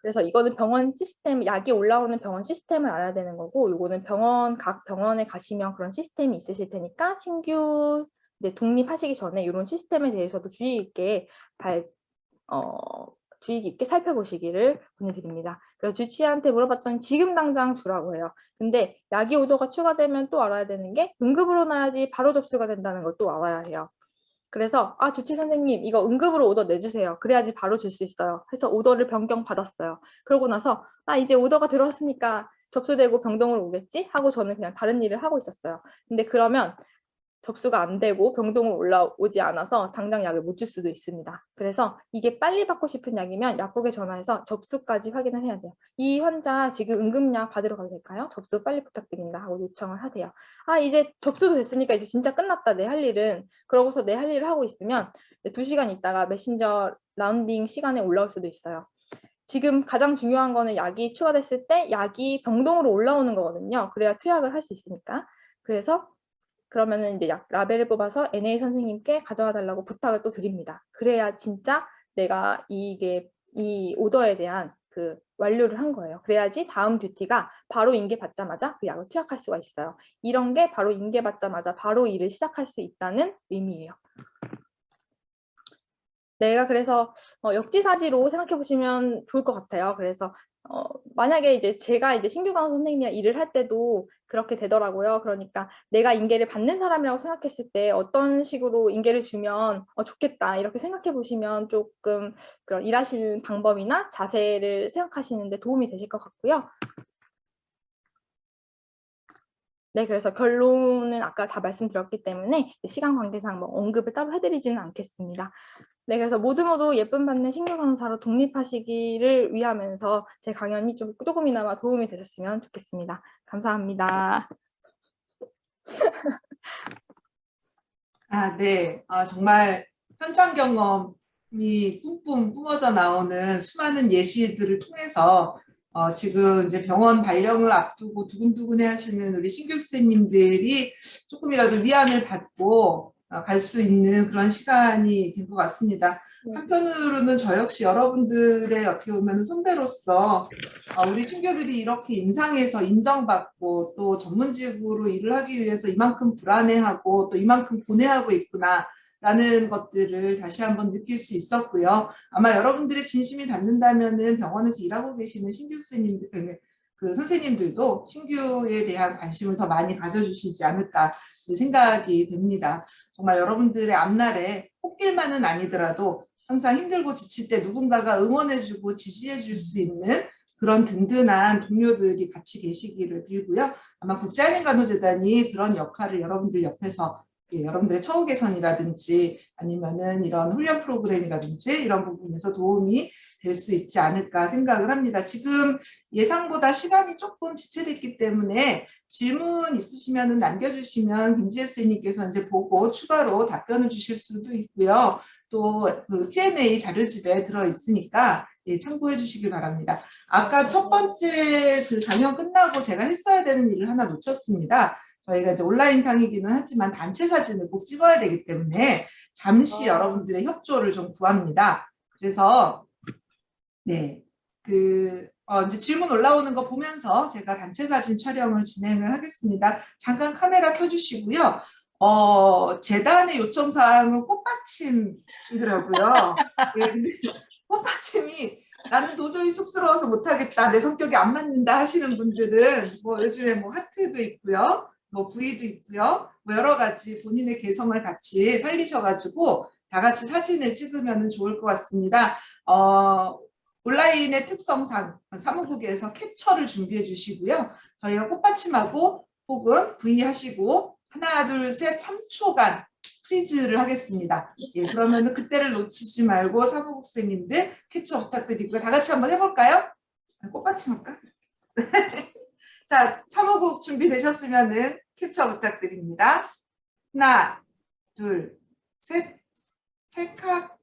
그래서 이거는 병원 시스템, 약이 올라오는 병원 시스템을 알아야 되는 거고, 이거는 각 병원에 가시면 그런 시스템이 있으실 테니까 신규 이제 독립하시기 전에 이런 시스템에 대해서도 주의 깊게 살펴보시기를 권유드립니다. 그래서 주치의한테 물어봤더니 지금 당장 주라고 해요. 근데 약이 오더가 추가되면 또 알아야 되는 게 응급으로 놔야지 바로 접수가 된다는 걸 또 알아야 해요. 그래서 주치 선생님 이거 응급으로 오더 내주세요. 그래야지 바로 줄 수 있어요. 해서 오더를 변경 받았어요. 그러고 나서 이제 오더가 들어왔으니까 접수되고 병동으로 오겠지? 하고 저는 그냥 다른 일을 하고 있었어요. 근데 그러면 접수가 안 되고 병동으로 올라오지 않아서 당장 약을 못 줄 수도 있습니다. 그래서 이게 빨리 받고 싶은 약이면 약국에 전화해서 접수까지 확인을 해야 돼요. 이 환자 지금 응급약 받으러 가도 될까요? 접수 빨리 부탁드립니다 하고 요청을 하세요. 이제 접수도 됐으니까 이제 진짜 끝났다 내 할 일은. 그러고서 내 할 일을 하고 있으면 2시간 있다가 메신저 라운딩 시간에 올라올 수도 있어요. 지금 가장 중요한 거는 약이 추가됐을 때 약이 병동으로 올라오는 거거든요. 그래야 투약을 할 수 있으니까. 그래서 그러면은 이제 약 라벨을 뽑아서 NA 선생님께 가져와 달라고 부탁을 또 드립니다. 그래야 진짜 내가 이 오더에 대한 그 완료를 한 거예요. 그래야지 다음 듀티가 바로 인계받자마자 그 약을 투약할 수가 있어요. 이런 게 바로 인계받자마자 바로 일을 시작할 수 있다는 의미예요. 내가 그래서 역지사지로 생각해 보시면 좋을 것 같아요. 그래서 만약에 이제 제가 이제 신규 간호 선생님이랑 일을 할 때도 그렇게 되더라고요. 그러니까 내가 인계를 받는 사람이라고 생각했을 때 어떤 식으로 인계를 주면 좋겠다 이렇게 생각해 보시면 조금 그런 일하시는 방법이나 자세를 생각하시는데 도움이 되실 것 같고요. 네, 그래서 결론은 아까 다 말씀드렸기 때문에 시간 관계상 뭐 언급을 따로 해드리지는 않겠습니다. 네, 그래서 모두 예쁨 받는 신규 간호사로 독립하시기를 위하면서 제 강연이 조금이나마 도움이 되셨으면 좋겠습니다. 감사합니다. 네. 정말 현장 경험이 뿜뿜 뿜어져 나오는 수많은 예시들을 통해서 지금 이제 병원 발령을 앞두고 두근두근해 하시는 우리 신규 선생님들이 조금이라도 위안을 받고 갈 수 있는 그런 시간이 된 것 같습니다. 한편으로는 저 역시 여러분들의 어떻게 보면 선배로서 우리 신규들이 이렇게 임상에서 인정받고 또 전문직으로 일을 하기 위해서 이만큼 불안해하고 또 이만큼 고뇌하고 있구나 라는 것들을 다시 한번 느낄 수 있었고요. 아마 여러분들의 진심이 닿는다면은 병원에서 일하고 계시는 신규 선생님들, 그 선생님들도 신규에 대한 관심을 더 많이 가져주시지 않을까 생각이 됩니다. 정말 여러분들의 앞날에 꽃길만은 아니더라도 항상 힘들고 지칠 때 누군가가 응원해주고 지지해줄 수 있는 그런 든든한 동료들이 같이 계시기를 빌고요. 아마 국제한인간호재단이 그런 역할을 여러분들 옆에서 여러분들의 처우 개선이라든지 아니면은 이런 훈련 프로그램이라든지 이런 부분에서 도움이 될 수 있지 않을까 생각을 합니다. 지금 예상보다 시간이 조금 지체됐기 때문에 질문 있으시면 남겨주시면 김지혜 선생님께서 이제 보고 추가로 답변을 주실 수도 있고요. 또 그 Q&A 자료집에 들어있으니까 참고해 주시기 바랍니다. 아까 첫 번째 그 강연 끝나고 제가 했어야 되는 일을 하나 놓쳤습니다. 저희가 이제 온라인상이기는 하지만 단체 사진을 꼭 찍어야 되기 때문에 잠시 여러분들의 협조를 좀 구합니다. 그래서 네, 이제 질문 올라오는 거 보면서 제가 단체 사진 촬영을 진행을 하겠습니다. 잠깐 카메라 켜주시고요. 재단의 요청사항은 꽃받침이더라고요. 네, 근데 꽃받침이 나는 도저히 쑥스러워서 못하겠다, 내 성격이 안 맞는다 하시는 분들은 뭐 요즘에 뭐 하트도 있고요, 뭐 V도 있고요, 뭐 여러 가지 본인의 개성을 같이 살리셔가지고 다 같이 사진을 찍으면 좋을 것 같습니다. 온라인의 특성상 사무국에서 캡처를 준비해 주시고요. 저희가 꽃받침하고 혹은 V 하시고 하나, 둘, 셋 3초간 프리즈를 하겠습니다. 예, 그러면 그때를 놓치지 말고 사무국 선생님들 캡처 부탁드리고요. 다 같이 한번 해볼까요? 꽃받침 할까? 자, 사무국 준비되셨으면은 캡처 부탁드립니다. 하나, 둘, 셋, 찰칵.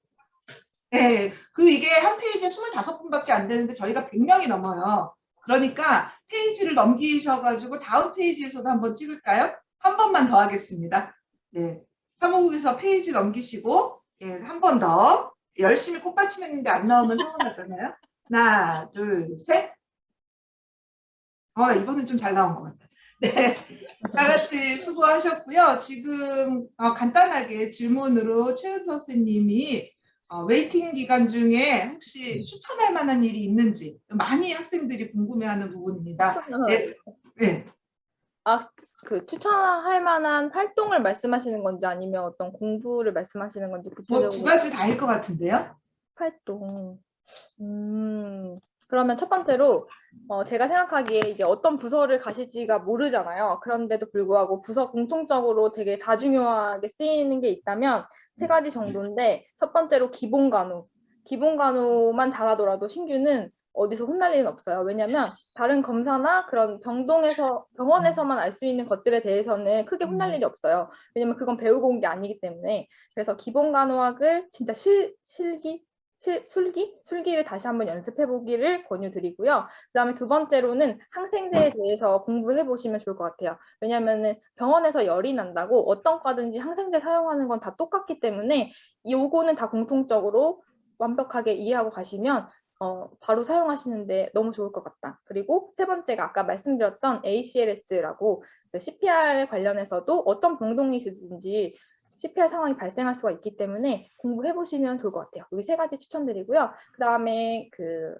네, 이게 한 페이지에 25분밖에 안 되는데 저희가 100명이 넘어요. 그러니까 페이지를 넘기셔가지고 다음 페이지에서도 한번 찍을까요? 한 번만 더 하겠습니다. 네, 사무국에서 페이지 넘기시고 한 번 더 열심히 꽃받침했는데 안 나오면 서운하잖아요. 하나, 둘, 셋. 이번엔 좀 잘 나온 것 같다. 네, 다 같이 수고하셨고요. 지금 간단하게 질문으로 최은서 선생님이 웨이팅 기간 중에 혹시 추천할 만한 일이 있는지 많이 학생들이 궁금해하는 부분입니다. 네. 네. 그 추천할 만한 활동을 말씀하시는 건지 아니면 어떤 공부를 말씀하시는 건지 구체적으로. 두 가지 다일 것 같은데요. 활동. 그러면 첫 번째로 제가 생각하기에 이제 어떤 부서를 가실지가 모르잖아요. 그런데도 불구하고 부서 공통적으로 되게 다중요하게 쓰이는 게 있다면 세 가지 정도인데, 첫 번째로 기본간호만 잘하더라도 신규는 어디서 혼날 일은 없어요. 왜냐하면 다른 검사나 그런 병원에서만 알 수 있는 것들에 대해서는 크게 혼날 일이 없어요. 왜냐면 그건 배우고 온 게 아니기 때문에. 그래서 기본간호학을 진짜 술기를 다시 한번 연습해 보기를 권유드리고요. 그 다음에 두 번째로는 항생제에 대해서 공부해 보시면 좋을 것 같아요. 왜냐하면 병원에서 열이 난다고 어떤 과든지 항생제 사용하는 건 다 똑같기 때문에 요거는 다 공통적으로 완벽하게 이해하고 가시면 바로 사용하시는데 너무 좋을 것 같다. 그리고 세 번째가 아까 말씀드렸던 ACLS라고 CPR 관련해서도 어떤 병동이시든지 CPR 상황이 발생할 수가 있기 때문에 공부해보시면 좋을 것 같아요. 여기 세 가지 추천드리고요. 그 다음에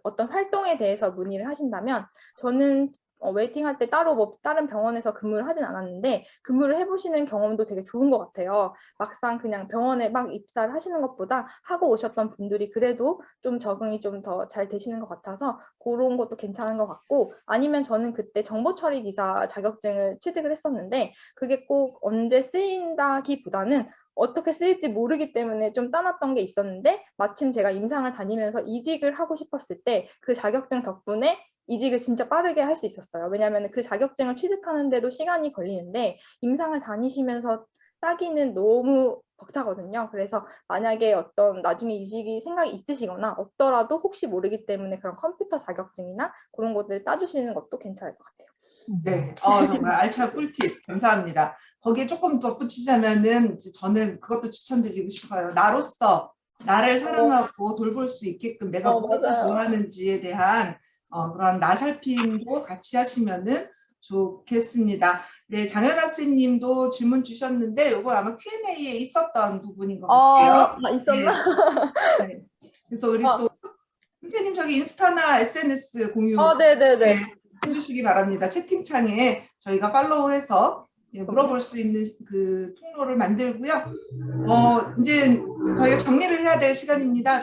어떤 활동에 대해서 문의를 하신다면, 저는 웨이팅 할 때 따로 뭐 다른 병원에서 근무를 하진 않았는데 근무를 해보시는 경험도 되게 좋은 것 같아요. 막상 그냥 병원에 막 입사를 하시는 것보다 하고 오셨던 분들이 그래도 좀 적응이 좀 더 잘 되시는 것 같아서 그런 것도 괜찮은 것 같고, 아니면 저는 그때 정보처리 기사 자격증을 취득을 했었는데 그게 꼭 언제 쓰인다기보다는 어떻게 쓰일지 모르기 때문에 좀 따놨던 게 있었는데, 마침 제가 임상을 다니면서 이직을 하고 싶었을 때 그 자격증 덕분에 이직을 진짜 빠르게 할 수 있었어요. 왜냐하면 그 자격증을 취득하는데도 시간이 걸리는데 임상을 다니시면서 따기는 너무 벅차거든요. 그래서 만약에 어떤 나중에 이직이 생각이 있으시거나 없더라도 혹시 모르기 때문에 그런 컴퓨터 자격증이나 그런 것들 따주시는 것도 괜찮을 것 같아요. 네, 정말 알찬 꿀팁 감사합니다. 거기에 조금 덧붙이자면은 저는 그것도 추천드리고 싶어요. 나를 사랑하고 돌볼 수 있게끔 내가 무엇을 좋아하는지에 대한 그런 나 살핌도 같이 하시면은 좋겠습니다. 네, 장현 학생님도 질문 주셨는데 이거 아마 Q&A에 있었던 부분인 것 같아요. 있었나? 네. 그래서 우리 또 선생님 저기 인스타나 SNS 공유 네네네. 해주시면 주시기 바랍니다. 채팅창에 저희가 팔로우해서 물어볼 수 있는 그 통로를 만들고요. 이제 저희가 정리를 해야 될 시간입니다.